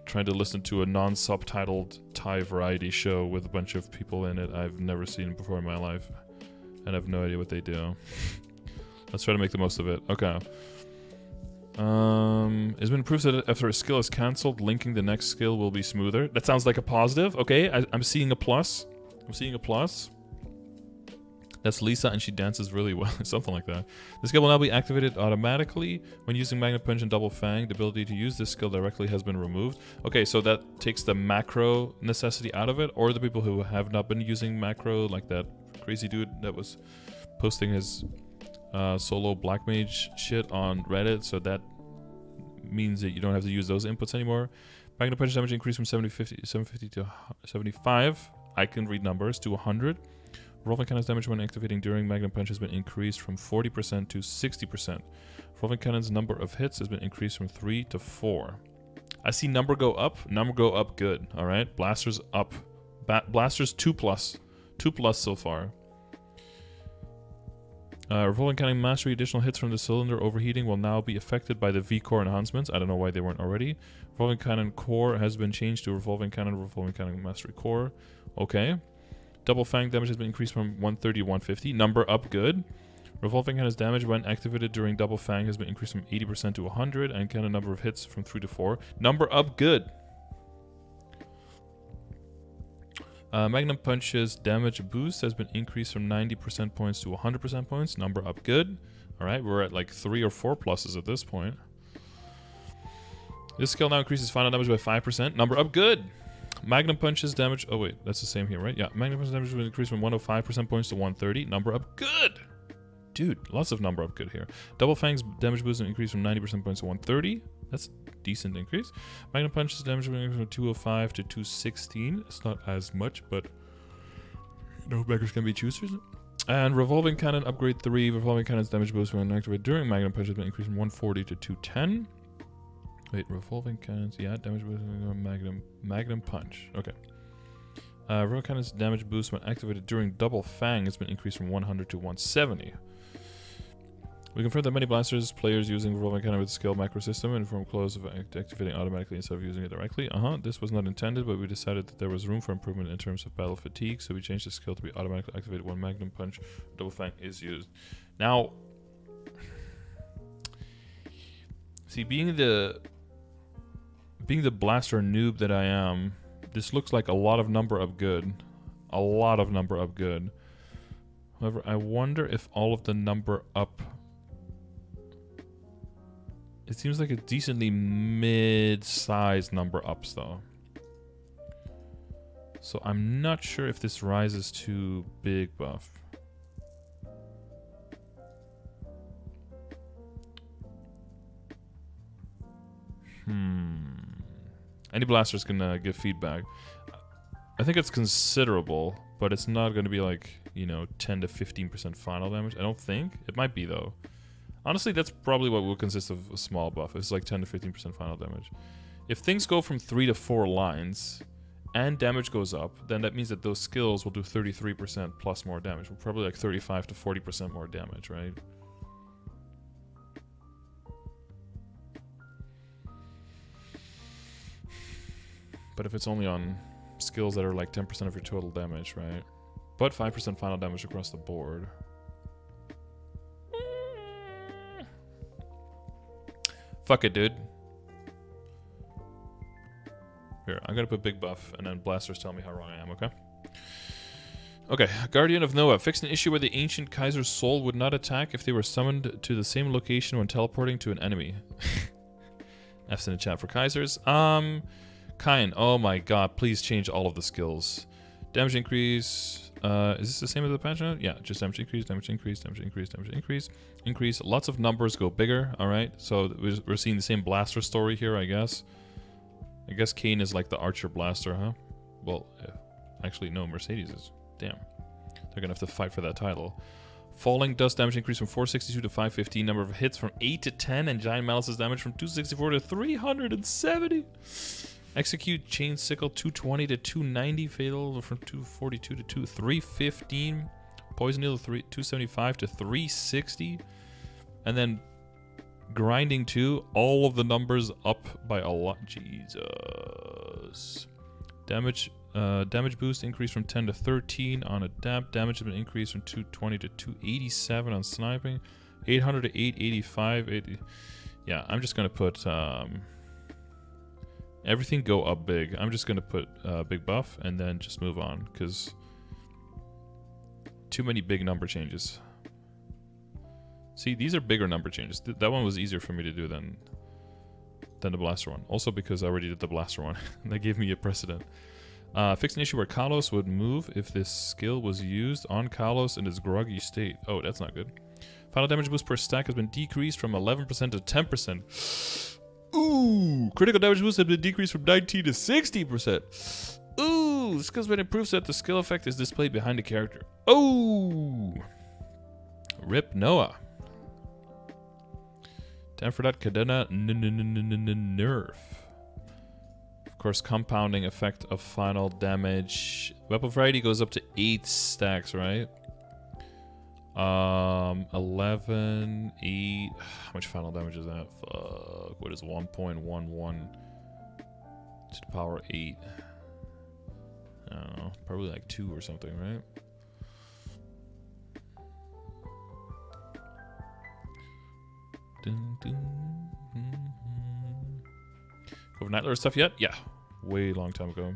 trying to listen to a non-subtitled Thai variety show with a bunch of people in it I've never seen before in my life. And I have no idea what they do. Let's try to make the most of it. Okay. It's been proved that after a skill is cancelled, linking the next skill will be smoother. That sounds like a positive. Okay, I'm seeing a plus. I'm seeing a plus. That's Lisa, and she dances really well. Something like that. The skill will now be activated automatically when using Magnet Punch and Double Fang. The ability to use this skill directly has been removed. Okay, so that takes the macro necessity out of it, or the people who have not been using macro, like that crazy dude that was posting his solo Black Mage shit on Reddit, so that means that you don't have to use those inputs anymore. Magnet Punch damage increased from 750 to 75. I can read numbers to 100. Revolving Cannon's damage when activating during Magnum Punch has been increased from 40% to 60%. Revolving Cannon's number of hits has been increased from 3 to 4. I see number go up. Number go up good. Alright. Blasters up. Blasters 2+. 2+ so far. Revolving Cannon Mastery additional hits from the cylinder overheating will now be affected by the V-Core enhancements. I don't know why they weren't already. Revolving Cannon Core has been changed to Revolving Cannon Mastery Core. Okay. Double Fang damage has been increased from 130 to 150. Number up good. Revolving Cannon's damage when activated during Double Fang has been increased from 80% to 100. And cannon number of hits from 3 to 4. Number up good. Magnum Punch's damage boost has been increased from 90% points to 100% points. Number up good. Alright, we're at like 3 or 4 pluses at this point. This skill now increases final damage by 5%. Number up good. Magnum Punch's damage... Oh, wait. That's the same here, right? Yeah. Magnum Punch's damage will increase from 105% points to 130. Number up good. Dude, lots of number up good here. Double Fang's damage boost will increase from 90% points to 130. That's a decent increase. Magnum Punch's damage will increase from 205 to 216. It's not as much, but... No beggars can be choosers. And Revolving Cannon Upgrade 3. Revolving Cannon's damage boost when activated during Magnum Punch has been increased from 140 to 210. Wait, Revolving Cannons, yeah, damage boost, Magnum Punch, okay. Revolving Cannon's damage boost when activated during Double Fang has been increased from 100 to 170. We confirmed that many blasters players using Revolving Cannon with the skill macro system and from close of activating automatically instead of using it directly. This was not intended, but we decided that there was room for improvement in terms of battle fatigue, so we changed the skill to be automatically activated when Magnum Punch Double Fang is used. Now, see, being the blaster noob that I am, this looks like a lot of number up good. A lot of number up good. However, I wonder if all of the number up... It seems like a decently mid-sized number ups, though. So I'm not sure if this rises to big buff. Any blasters can give feedback. I think it's considerable, but it's not going to be like, you know, 10 to 15% final damage. I don't think. It might be, though. Honestly, that's probably what will consist of a small buff. It's like 10 to 15% final damage. If things go from 3 to 4 lines and damage goes up, then that means that those skills will do 33% plus more damage. Probably like 35 to 40% more damage, right? But if it's only on skills that are like 10% of your total damage, right? But 5% final damage across the board. Fuck it, dude. Here, I'm gonna put big buff, and then blasters tell me how wrong I am, okay? Okay, Guardian of Noah. Fixed an issue where the ancient Kaiser's soul would not attack if they were summoned to the same location when teleporting to an enemy. F's in the chat for Kaisers. Kain, oh my god, please change all of the skills. Damage increase, is this the same as the patch note? Yeah, just damage increase, damage increase, damage increase, damage increase, increase. Lots of numbers go bigger, alright? So we're seeing the same blaster story here, I guess. I guess Kain is like the archer blaster, huh? Well, actually no, Mercedes is. Damn. They're gonna have to fight for that title. Falling dust damage increase from 462 to 515. Number of hits from 8 to 10. And Giant Malice's damage from 264 to 370. Execute Chain Sickle 220 to 290. Fatal from 242 to 315. Poison Needle 275 to 360. And then Grinding 2. All of the numbers up by a lot. Jesus. Damage boost increased from 10 to 13 on Adapt. Damage has been increased from 220 to 287 on Sniping. 800 to 885. Yeah, I'm just gonna put everything go up big. I'm just gonna put big buff and then just move on because too many big number changes. See, these are bigger number changes. That one was easier for me to do than the blaster one. Also because I already did the blaster one. That gave me a precedent. Fix an issue where Kalos would move if this skill was used on Kalos in its groggy state. Oh, that's not good. Final damage boost per stack has been decreased from 11% to 10%. Ooh! Critical damage boost has been decreased from 19 to 60%. Ooh! The skill's been improved so that the skill effect is displayed behind the character. Oh! Rip Noah. Time for that Cadena Nerf. Of course, compounding effect of final damage. Weapon variety goes up to 8 stacks, right? 11, 8. How much final damage is that? Fuck. What is 1.11 to the power 8? I don't know. Probably like 2 or something, right? Over Nightler stuff yet? Yeah. Way long time ago.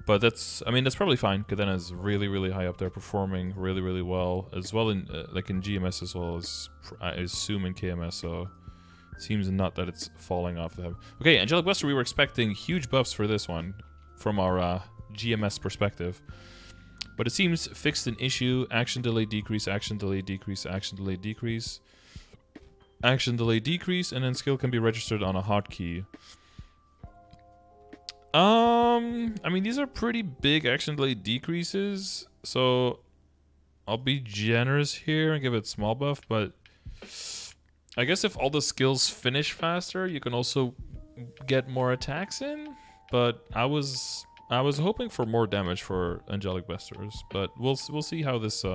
But that's, I mean, that's probably fine. Cadena's really, really high up there, performing really, really well. As well in, like in GMS as well as, I assume in KMS, so it seems not that it's falling off the head. Okay, Angelic Buster, we were expecting huge buffs for this one from our GMS perspective. But it seems fixed an issue, action delay decrease, action delay decrease, action delay decrease. Action delay decrease, and then skill can be registered on a hotkey. I mean, these are pretty big action delay decreases, so I'll be generous here and give it small buff, but I guess if all the skills finish faster, you can also get more attacks in, but I was hoping for more damage for Angelic Besters, but we'll see how this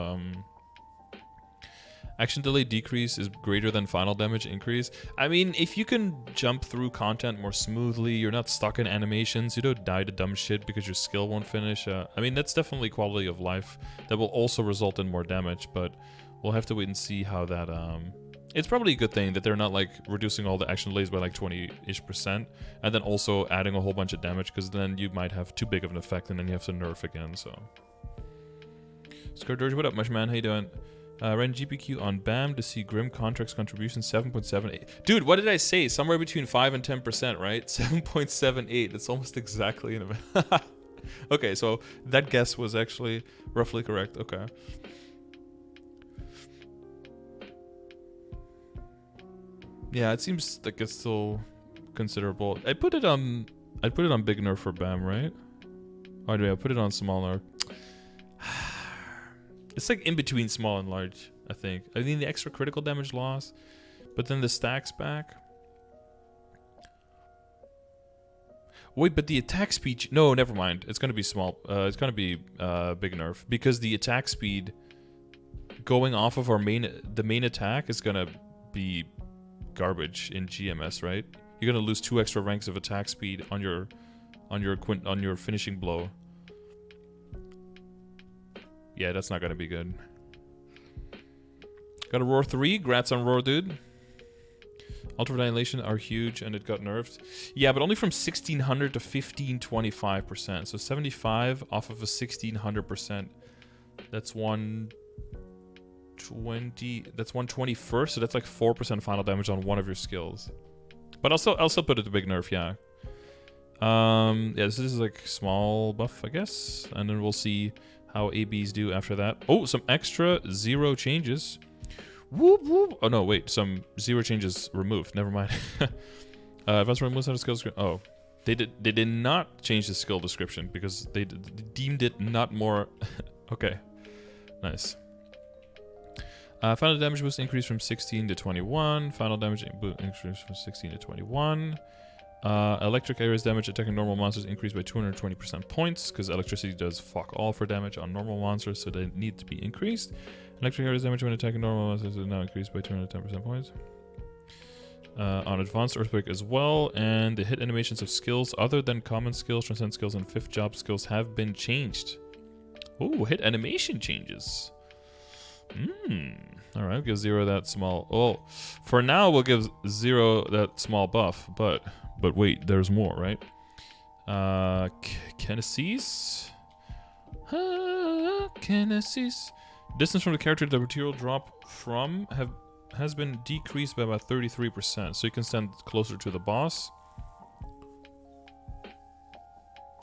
action delay decrease is greater than final damage increase. I mean, if you can jump through content more smoothly, you're not stuck in animations, you don't die to dumb shit because your skill won't finish. I mean, that's definitely quality of life. That will also result in more damage, but we'll have to wait and see how that... It's probably a good thing that they're not like reducing all the action delays by like 20-ish% and then also adding a whole bunch of damage, because then you might have too big of an effect and then you have to nerf again, so... Scardor, what up, Mushman? How you doing? Ran GPQ on BAM to see Grim Contracts contribution 7.78. Dude, what did I say? Somewhere between 5 and 10%, right? 7.78. That's almost exactly in a minute. Okay, so that guess was actually roughly correct. Okay. Yeah, it seems like it's still considerable. I put it on big nerf for BAM, right? Oh, do I put it on small nerf? It's like in between small and large, I think. I mean, the extra critical damage loss, but then the stacks back. Wait, but the attack speed... No, never mind. It's going to be small. It's going to be big nerf, because the attack speed going off of the main attack is going to be garbage in GMS, right? You're going to lose 2 extra ranks of attack speed on your finishing blow. Yeah, that's not gonna be good. Got a Roar 3. Grats on Roar, dude. Ultra Annihilation are huge, and it got nerfed. Yeah, but only from 1600 to 1525%. So 75 off of a 1600%. That's 120. That's 121st. So that's like 4% final damage on one of your skills. But I'll still put it to big nerf. Yeah. Yeah. This is like small buff, I guess, and then we'll see how ABs do after that. Oh, some extra 0 changes. Whoop, whoop. Oh, no, wait. Some 0 changes removed. Never mind. Advanced removes out of skill description. Oh, they did not change the skill description because they deemed it not more... Okay. Nice. Final damage boost increased from 16 to 21. Final damage increased from 16 to 21. Electric areas damage attacking normal monsters increased by 220% points, because electricity does fuck all for damage on normal monsters, so they need to be increased. Electric areas damage when attacking normal monsters is now increased by 210% points. On advanced earthquake as well, and the hit animations of skills other than common skills, transcend skills, and 5th job skills have been changed. Oh, hit animation changes. All right, give 0 that small. Oh, for now we'll give 0 that small buff, but wait, there's more, right? Kinesis. Kinesis. Distance from the character to the material drop from has been decreased by about 33%, so you can stand closer to the boss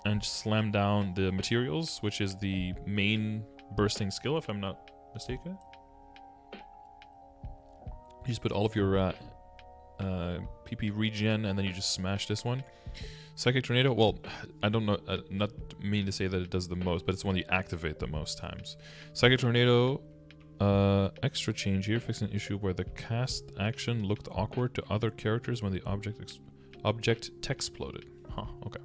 and slam down the materials, which is the main bursting skill, if I'm not mistaken. You just put all of your PP regen, and then you just smash this one. Psychic Tornado, well, I don't know, not mean to say that it does the most, but it's the one you activate the most times. Psychic Tornado, extra change here, fixing an issue where the cast action looked awkward to other characters when the object text-ploded. Huh, okay.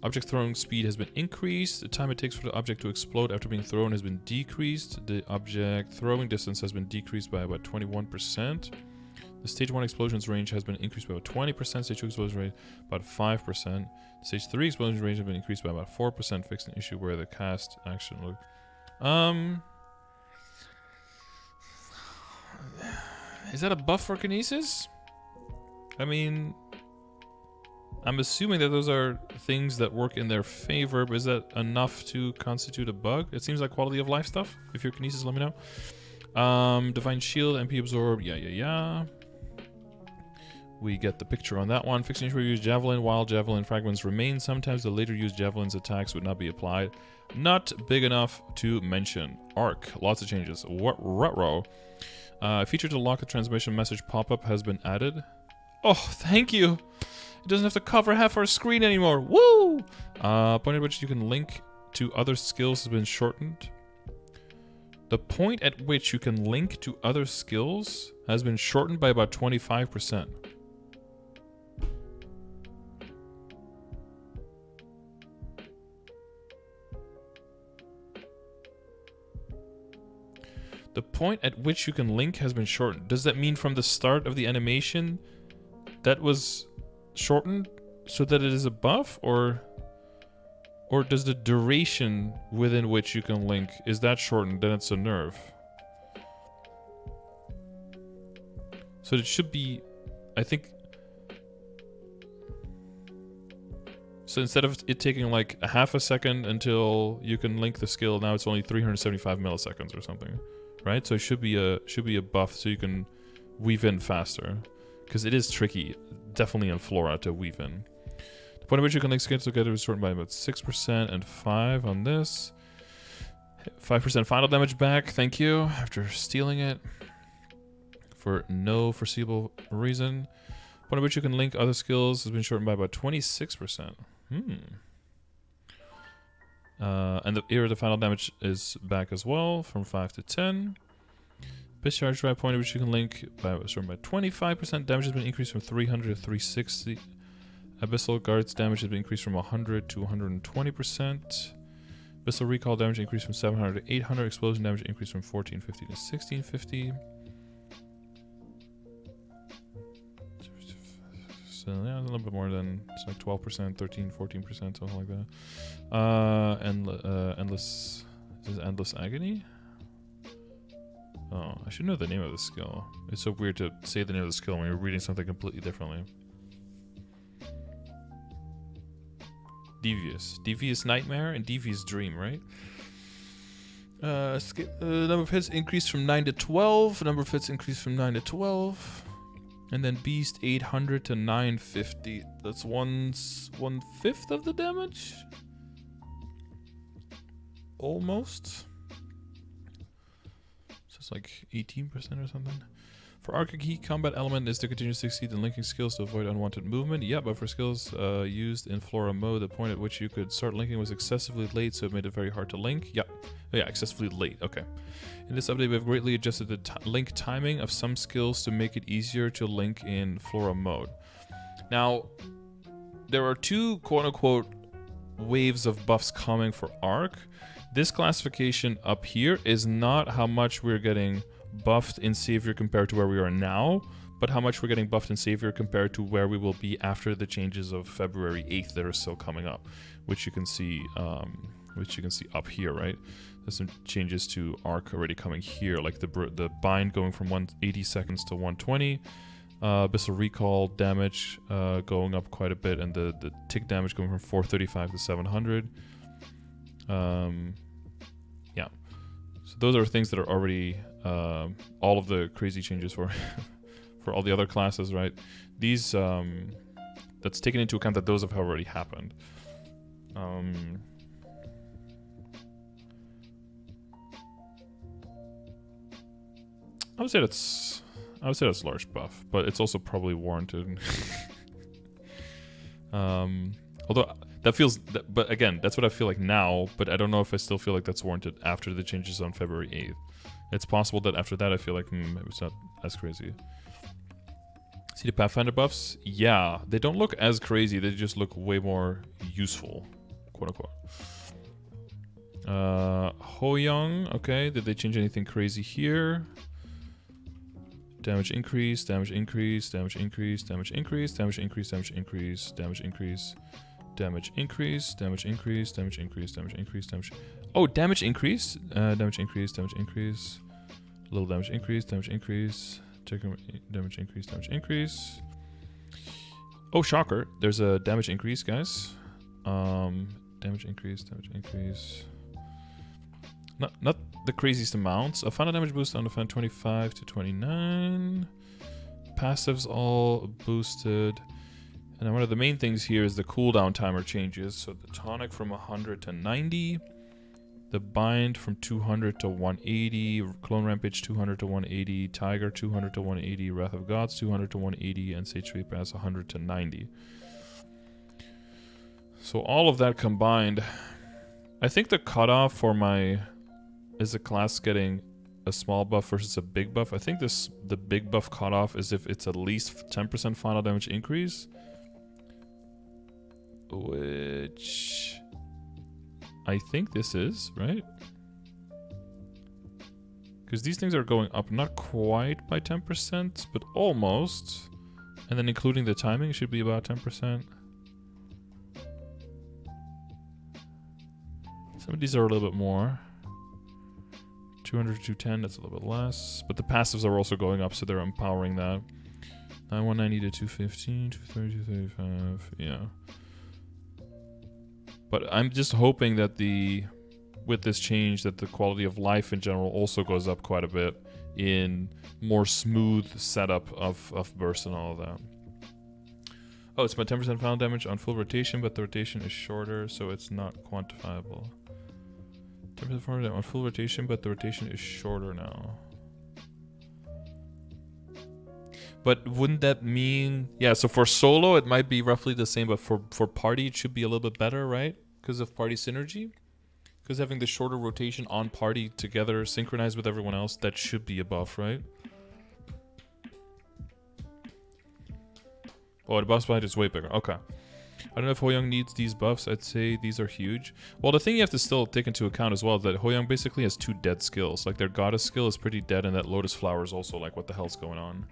Object throwing speed has been increased. The time it takes for the object to explode after being thrown has been decreased. The object throwing distance has been decreased by about 21%. The stage 1 explosions range has been increased by about 20%. Stage 2 explosion range about 5%. Stage 3 explosion range has been increased by about 4%. Fixed an issue where the cast action looked. Is that a buff for Kinesis? I mean, I'm assuming that those are things that work in their favor, but is that enough to constitute a bug? It seems like quality of life stuff. If you're Kinesis, let me know. Divine Shield, MP Absorb, yeah. We get the picture on that one. Fixing issue use Javelin while Javelin fragments remain. Sometimes the later used Javelin's attacks would not be applied. Not big enough to mention. Arc, lots of changes. Ruh-roh. Feature to lock the transmission message pop-up has been added. Oh, thank you. It doesn't have to cover half our screen anymore. Woo! Point at which you can link to other skills has been shortened. The point at which you can link to other skills has been shortened by about 25%. The point at which you can link has been shortened. Does that mean from the start of the animation that was shortened so that it is a buff, or does the duration within which you can link, is that shortened? Then it's a nerf. So it should be, I think. So instead of it taking like a half a second until you can link the skill, now it's only 375 milliseconds or something, right? So it should be a buff so you can weave in faster, because it is tricky, definitely in Flora, to weave in. The point at which you can link skills together is shortened by about 6% and 5 on this. 5% final damage back, thank you, after stealing it for no foreseeable reason. The point at which you can link other skills has been shortened by about 26%. And the era of the final damage is back as well, from 5 to 10. Discharge drive point at which you can link by 25%. Damage has been increased from 300 to 360. Abyssal Guard's damage has been increased from 100 to 120%. Abyssal Recall damage increased from 700 to 800. Explosion damage increased from 1450 to 1650. So yeah, a little bit more than, it's like 12%, 13, 14%, something like that. Endless, is this Endless Agony? Oh, I should know the name of the skill. It's so weird to say the name of the skill when you're reading something completely differently. Devious Nightmare and Devious Dream, right? Number of hits increased from 9 to 12. Number of hits increased from 9 to 12. And then Beast 800 to 950. That's 1/5 of the damage? Almost. So it's like 18% or something. For Arc, a key combat element is to continue to succeed in linking skills to avoid unwanted movement. Yeah, but for skills used in Flora mode, the point at which you could start linking was excessively late, so it made it very hard to link. Yeah, excessively late. Okay. In this update, we have greatly adjusted the link timing of some skills to make it easier to link in Flora mode. Now, there are two quote-unquote waves of buffs coming for Arc. This classification up here is not how much we're getting buffed in Savior compared to where we are now, but how much we're getting buffed in Savior compared to where we will be after the changes of February 8th that are still coming up, which you can see which you can see up here, right? There's some changes to arc already coming here, like the bind going from 180 seconds to 120. Abyssal Recall damage going up quite a bit, and the tick damage going from 435 to 700. Yeah. So those are things that are already all of the crazy changes for for all the other classes, right? These that's taken into account that those have already happened. I would say that's large buff, but it's also probably warranted. Although that feels, but again, that's what I feel like now. But I don't know if I still feel like that's warranted after the changes on February 8th. It's possible that after that I feel like it was not as crazy. See the Pathfinder buffs? Yeah, they don't look as crazy. They just look way more useful, quote unquote. Ho-Young, okay. Did they change anything crazy here? Damage increase, damage increase, damage increase, damage increase, damage increase, damage increase, damage increase, damage increase, damage increase, damage increase, damage increase, damage. Oh, damage increase, damage increase, damage increase, little damage increase, damage increase, damage increase, damage increase. Oh, shocker! There's a damage increase, guys. Damage increase, damage increase. Not the craziest amounts. A final damage boost on the fan 25 to 29. Passives all boosted. And one of the main things here is the cooldown timer changes. So the tonic from 100 to 90. The bind from 200 to 180. Clone Rampage 200 to 180. Tiger 200 to 180. Wrath of Gods 200 to 180. And Sage Sweep Pass 100 to 90. So all of that combined, I think the cutoff for my... Is a class getting a small buff versus a big buff? I think the big buff cutoff is if it's at least 10% final damage increase. Which... I think this is, right? Because these things are going up not quite by 10%, but almost. And then including the timing should be about 10%. Some of these are a little bit more. 200 to 210, that's a little bit less. But the passives are also going up, so they're empowering that. 190 to 215, 230, 235, yeah. But I'm just hoping that with this change, that the quality of life in general also goes up quite a bit in more smooth setup of burst and all of that. Oh, it's my 10% final damage on full rotation, but the rotation is shorter, so it's not quantifiable. 10% on full rotation, but the rotation is shorter now. But wouldn't that mean... Yeah, so for solo, it might be roughly the same, but for party, it should be a little bit better, right? Because of party synergy? Because having the shorter rotation on party together, synchronized with everyone else, that should be a buff, right? Oh, the buff spike is way bigger. Okay. I don't know if Ho-Young needs these buffs. I'd say these are huge. Well, the thing you have to still take into account as well is that Ho-Young basically has 2 dead skills. Like, their goddess skill is pretty dead, and that lotus flower is also like, what the hell's going on?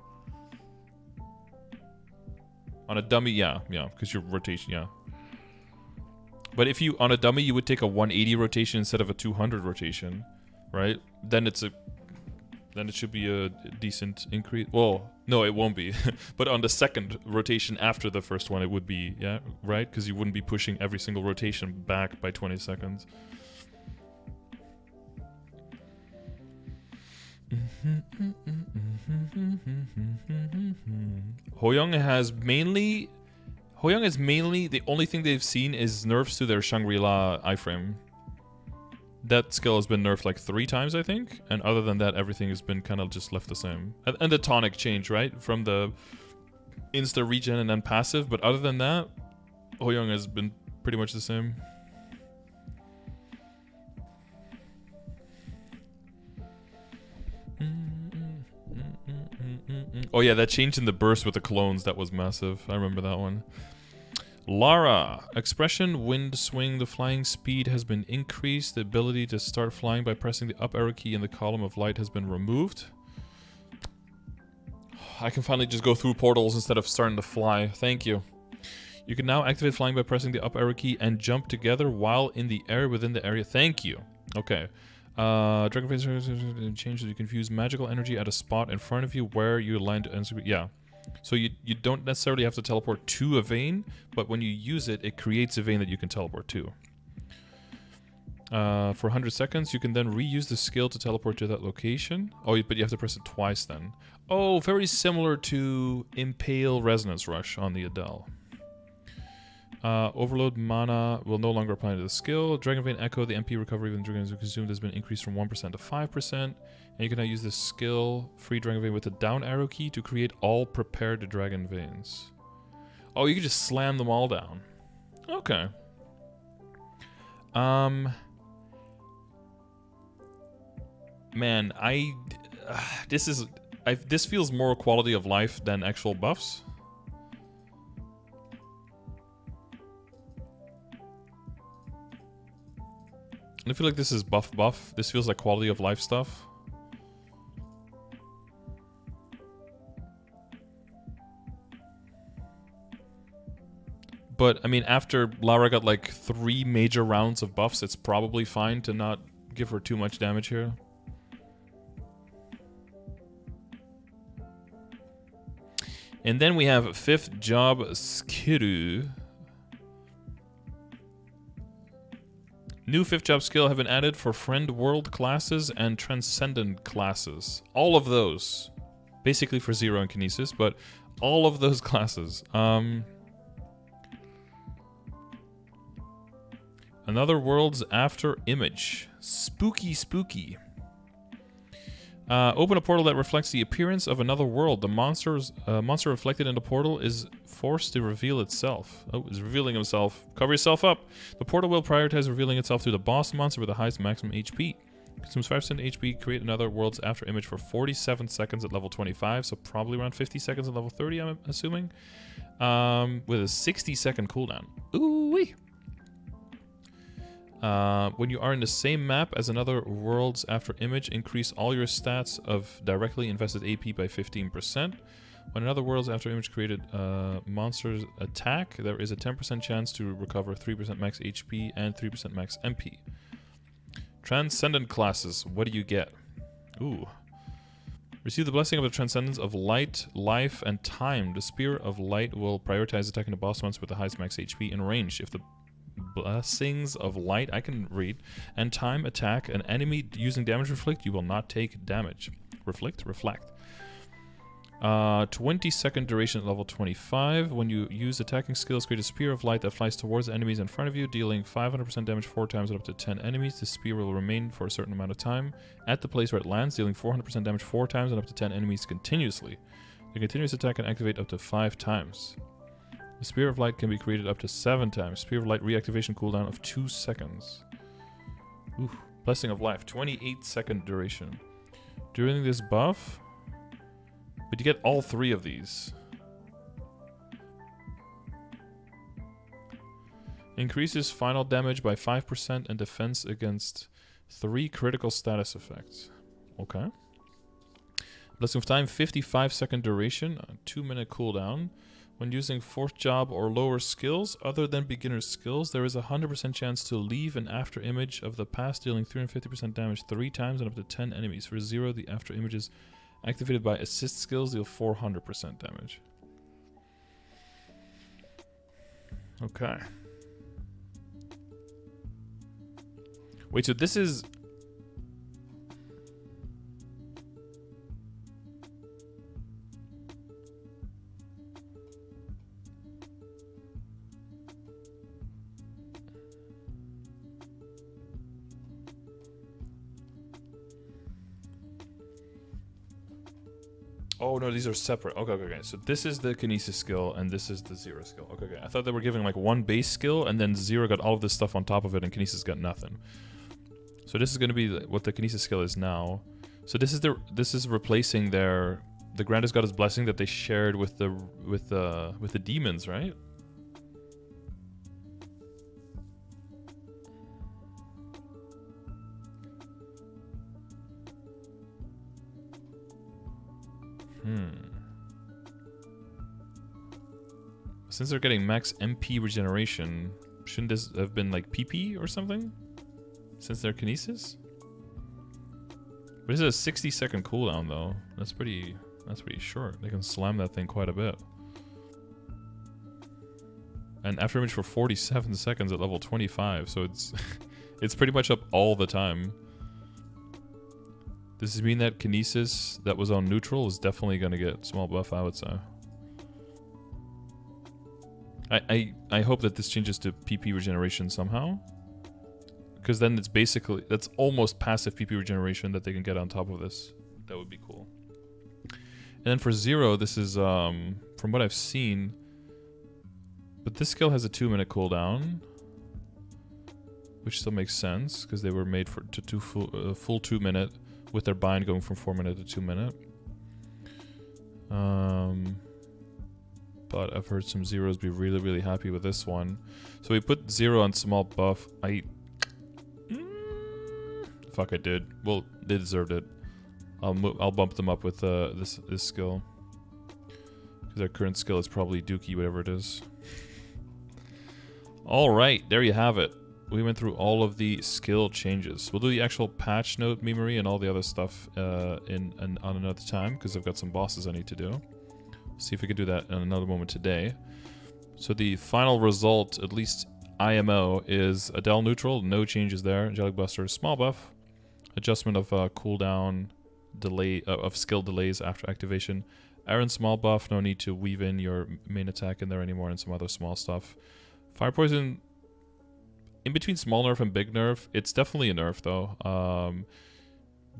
On a dummy, yeah, because your rotation, yeah. But if you, on a dummy, you would take a 180 rotation instead of a 200 rotation, right? Then it should be a decent increase. Well, no, it won't be. But on the second rotation after the first one, it would be, yeah, right? Because you wouldn't be pushing every single rotation back by 20 seconds. Ho-Young is mainly, the only thing they've seen is nerfs to their Shangri-La iframe. That skill has been nerfed like 3 times, I think. And other than that, everything has been kind of just left the same. And the tonic change, right? From the insta regen and then passive. But other than that, Ho-Young has been pretty much the same. Oh yeah, that change in the burst with the clones, that was massive. I remember that one. Lara, expression, wind, swing, the flying speed has been increased. The ability to start flying by pressing the up arrow key in the column of light has been removed. I can finally just go through portals instead of starting to fly. Thank you. You can now activate flying by pressing the up arrow key and jump together while in the air within the area. Thank you. Okay. Dragonface changes. You can fuse magical energy at a spot in front of you where you land. Yeah. So you don't necessarily have to teleport to a vein, but when you use it, it creates a vein that you can teleport to. For 100 seconds, you can then reuse the skill to teleport to that location. Oh, but you have to press it twice then. Oh, very similar to Impale Resonance Rush on the Adele. Overload mana will no longer apply to the skill. Dragon Vein Echo, the MP recovery when Dragon is consumed has been increased from 1% to 5%. And you can now use this skill, Free Dragon Vein, with the down arrow key to create all prepared Dragon Veins. Oh, you can just slam them all down. Okay. Man, this feels more quality of life than actual buffs. I feel like this is buff. This feels like quality of life stuff. But, I mean, after Lara got like 3 major rounds of buffs, it's probably fine to not give her too much damage here. And then we have 5th job Skiru. New 5th job skill have been added for Friend World classes and Transcendent classes. All of those. Basically for Zero and Kinesis, but all of those classes. Another Worlds After Image. Spooky, spooky. Open a portal that reflects the appearance of another world. The monster reflected in the portal is forced to reveal itself. Oh, it's revealing himself. Cover yourself up. The portal will prioritize revealing itself to the boss monster with the highest maximum HP. Consumes 5% HP. Create another world's after image for 47 seconds at level 25. So probably around 50 seconds at level 30, I'm assuming. With a 60-second cooldown. Ooh-wee. When you are in the same map as another world's after image, increase all your stats of directly invested AP by 15%. When another world's after image created monsters attack, there is a 10% chance to recover 3% max HP and 3% max MP. Transcendent classes, what do you get? Ooh. Receive the blessing of the transcendence of light, life, and time. The Spear of Light will prioritize attacking the boss monster with the highest max HP in range. If the blessings of light, I can read, and time attack an enemy using damage reflect, you will not take damage. Reflect? Reflect. 20-second duration at level 25. When you use attacking skills, create a spear of light that flies towards enemies in front of you, dealing 500% damage 4 times at up to 10 enemies. The spear will remain for a certain amount of time at the place where it lands, dealing 400% damage 4 times and up to 10 enemies continuously. The continuous attack can activate up to 5 times. The Spear of Light can be created up to 7 times. Spear of Light reactivation cooldown of 2 seconds. Ooh. Blessing of Life, 28-second duration. During this buff, but you get all 3 of these. Increases final damage by 5% and defense against 3 critical status effects. Okay. Blessing of Time, 55-second duration, 2-minute cooldown. When using 4th job or lower skills, other than beginner's skills, there is a 100% chance to leave an after image of the past, dealing 350% damage 3 times and up to 10 enemies. For 0, the after images activated by assist skills deal 400% damage. Okay. Wait, so this is... Oh no, these are separate. Okay. So this is the Kinesis skill, and this is the Zero skill. Okay. I thought they were giving like one base skill, and then Zero got all of this stuff on top of it, and Kinesis got nothing. So this is going to be what the Kinesis skill is now. So this is replacing the Grand has got his blessing that they shared with the demons, right? Since they're getting max MP regeneration, shouldn't this have been like PP or something? Since they're Kinesis? But this is a 60-second cooldown though. That's pretty short. They can slam that thing quite a bit. And after image for 47 seconds at level 25, so it's it's pretty much up all the time. Does this mean that Kinesis that was on neutral is definitely gonna get small buff, I would say. I hope that this changes to PP regeneration somehow. Because then it's basically, that's almost passive PP regeneration that they can get on top of this. That would be cool. And then for Zero, this is, from what I've seen, but this skill has a 2-minute cooldown. Which still makes sense, because they were made for full 2-minute, with their bind going from 4-minute to 2-minute. But I've heard some Zeros be really, really happy with this one. So we put Zero on small buff. Fuck, I did. Well, they deserved it. I'll bump them up with this skill. Because their current skill is probably Dookie, whatever it is. Alright, there you have it. We went through all of the skill changes. We'll do the actual patch note memory and all the other stuff on another time, because I've got some bosses I need to do. See if we can do that in another moment today. So the final result, at least IMO, is Adele neutral, no changes there. Angelic Buster, small buff. Adjustment of cooldown, delay of skill delays after activation. Aaron, small buff, no need to weave in your main attack in there anymore, and some other small stuff. Fire Poison, in between small nerf and big nerf, it's definitely a nerf though.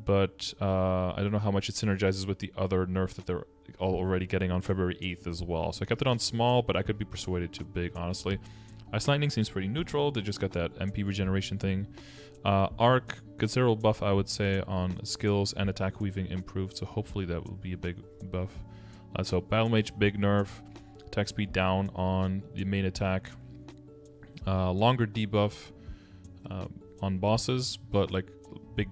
But I don't know how much it synergizes with the other nerf that they're already getting on February 8th as well. So I kept it on small, but I could be persuaded to big, honestly. Ice Lightning seems pretty neutral. They just got that MP regeneration thing. Arc, considerable buff, I would say, on skills and attack weaving improved. So hopefully that will be a big buff. So Battle Mage, big nerf. Attack speed down on the main attack. Longer debuff on bosses, but like big,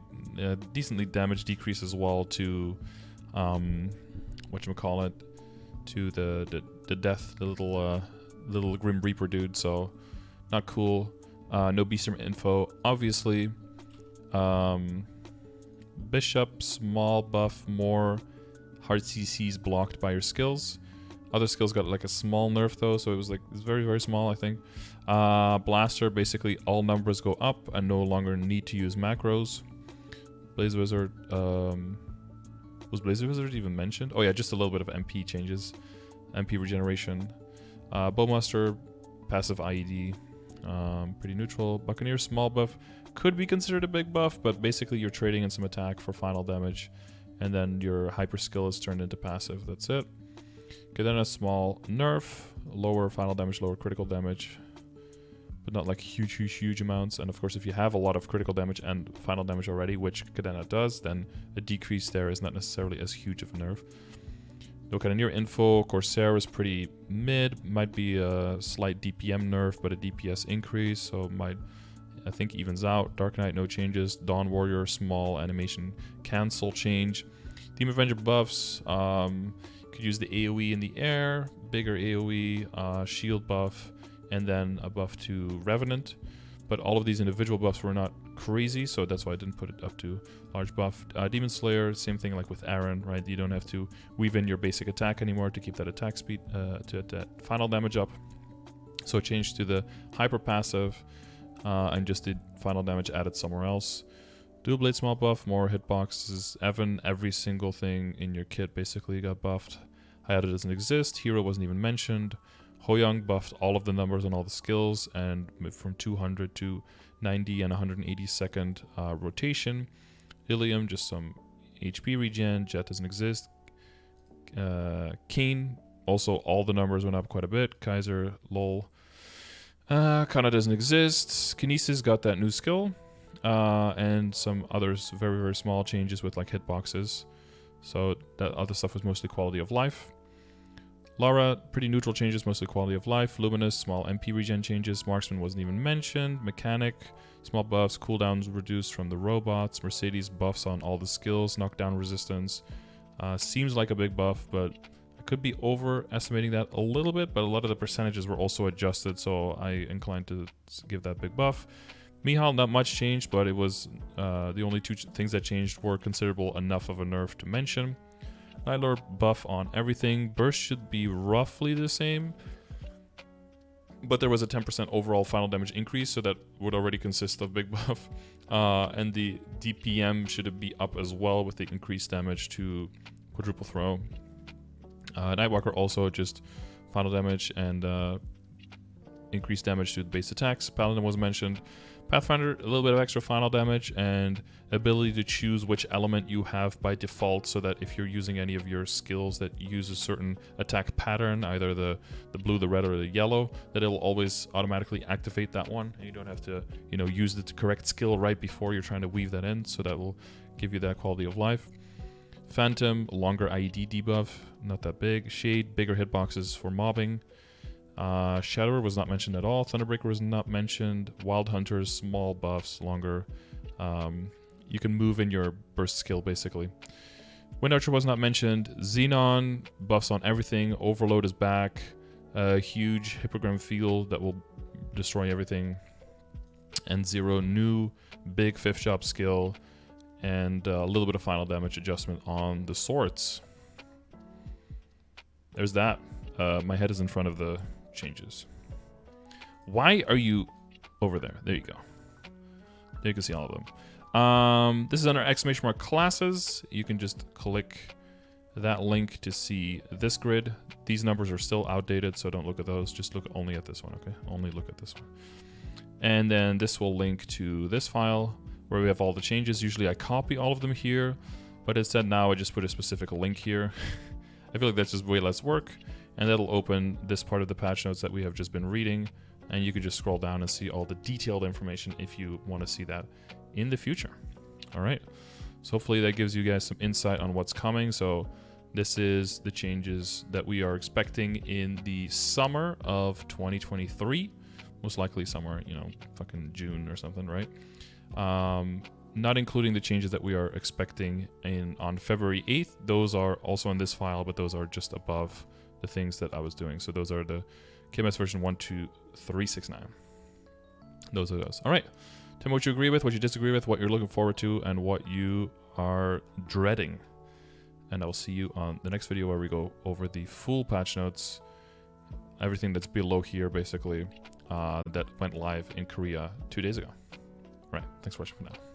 decently damage decrease as well to whatchamacallit, to the death, the little Grim Reaper dude. So not cool. No Beastrum info, obviously. Bishop, small buff, more hard CCs blocked by your skills. Other skills got like a small nerf though, so it's very, very small, I think. Blaster, basically all numbers go up and no longer need to use macros. Blaze Wizard, was Blaze Wizard even mentioned? Oh yeah, just a little bit of MP changes. MP regeneration. Bowmaster, passive IED, pretty neutral. Buccaneer, small buff, could be considered a big buff, but basically you're trading in some attack for final damage, and then your hyper skill is turned into passive, that's it. Okay, then a small nerf, lower final damage, lower critical damage, but not like huge amounts. And of course, if you have a lot of critical damage and final damage already, which Cadena does, then a decrease there is not necessarily as huge of a nerf. No Cannoneer info. Corsair is pretty mid, might be a slight DPM nerf, but a DPS increase, so might, I think, evens out. Dark Knight, no changes. Dawn Warrior, small animation cancel change. Team Avenger buffs, could use the AoE in the air, bigger AoE, shield buff, and then a buff to Revenant. But all of these individual buffs were not crazy, so that's why I didn't put it up to large buff. Demon Slayer, same thing like with Aaron, right? You don't have to weave in your basic attack anymore to keep that attack speed, to that final damage up. So it changed to the hyper passive, and just did final damage added somewhere else. Dual Blade, small buff, more hitboxes. Evan, every single thing in your kit basically got buffed. Hayata doesn't exist. Hero wasn't even mentioned. Hoyoung buffed all of the numbers on all the skills, and from 200 to 90 and 180 second rotation. Ilium, just some HP regen. Jet doesn't exist. Kane, also all the numbers went up quite a bit. Kaiser, lol. Kana doesn't exist. Kinesis got that new skill. And some others, very, very small changes with like hitboxes. So that other stuff was mostly quality of life. Lara, pretty neutral changes, mostly quality of life. Luminous, small MP regen changes. Marksman wasn't even mentioned. Mechanic, small buffs, cooldowns reduced from the robots. Mercedes, buffs on all the skills. Knockdown resistance. Seems like a big buff, but could be overestimating that a little bit, but a lot of the percentages were also adjusted, so I inclined to give that big buff. Mihal, not much changed, but it was the only two things that changed were considerable enough of a nerf to mention. Nightler buff on everything. Burst should be roughly the same, but there was a 10% overall final damage increase, so that would already consist of big buff. And the DPM should be up as well with the increased damage to quadruple throw. Nightwalker also just final damage and increased damage to the base attacks. Paladin was mentioned. Pathfinder, a little bit of extra final damage and ability to choose which element you have by default, so that if you're using any of your skills that use a certain attack pattern, either the blue, the red, or the yellow, that it'll always automatically activate that one, and you don't have to, you know, use the correct skill right before you're trying to weave that in, so that will give you that quality of life. Phantom, longer IED debuff, not that big. Shade, bigger hitboxes for mobbing. Shadower was not mentioned at all. Thunderbreaker was not mentioned. Wild Hunters, small buffs, longer. You can move in your burst skill, basically. Wind Archer was not mentioned. Xenon, buffs on everything. Overload is back. Huge Hippogram field that will destroy everything. And 0 new big 5th job skill. And a little bit of final damage adjustment on the swords. There's that. My head is in front of the changes. Why are you over there? There you go. There you can see all of them. This is under exclamation mark classes. You can just click that link to see this grid. These numbers are still outdated, so don't look at those. Just look only at this one, okay? Only look at this one. And then this will link to this file where we have all the changes. Usually I copy all of them here, but instead now I just put a specific link here. I feel like that's just way less work. And that'll open this part of the patch notes that we have just been reading, and you can just scroll down and see all the detailed information if you want to see that in the future. All right, so hopefully that gives you guys some insight on what's coming. So this is the changes that we are expecting in the summer of 2023, most likely somewhere, you know, fucking June or something, right? Not including the changes that we are expecting on February 8th. Those are also in this file, but those are just above the things that I was doing. So those are the KMS version 12369. Those are those. All right. Tell me what you agree with, what you disagree with, what you're looking forward to, and what you are dreading. And I will see you on the next video where we go over the full patch notes, everything that's below here, basically, that went live in Korea 2 days ago. All right. Thanks for watching for now.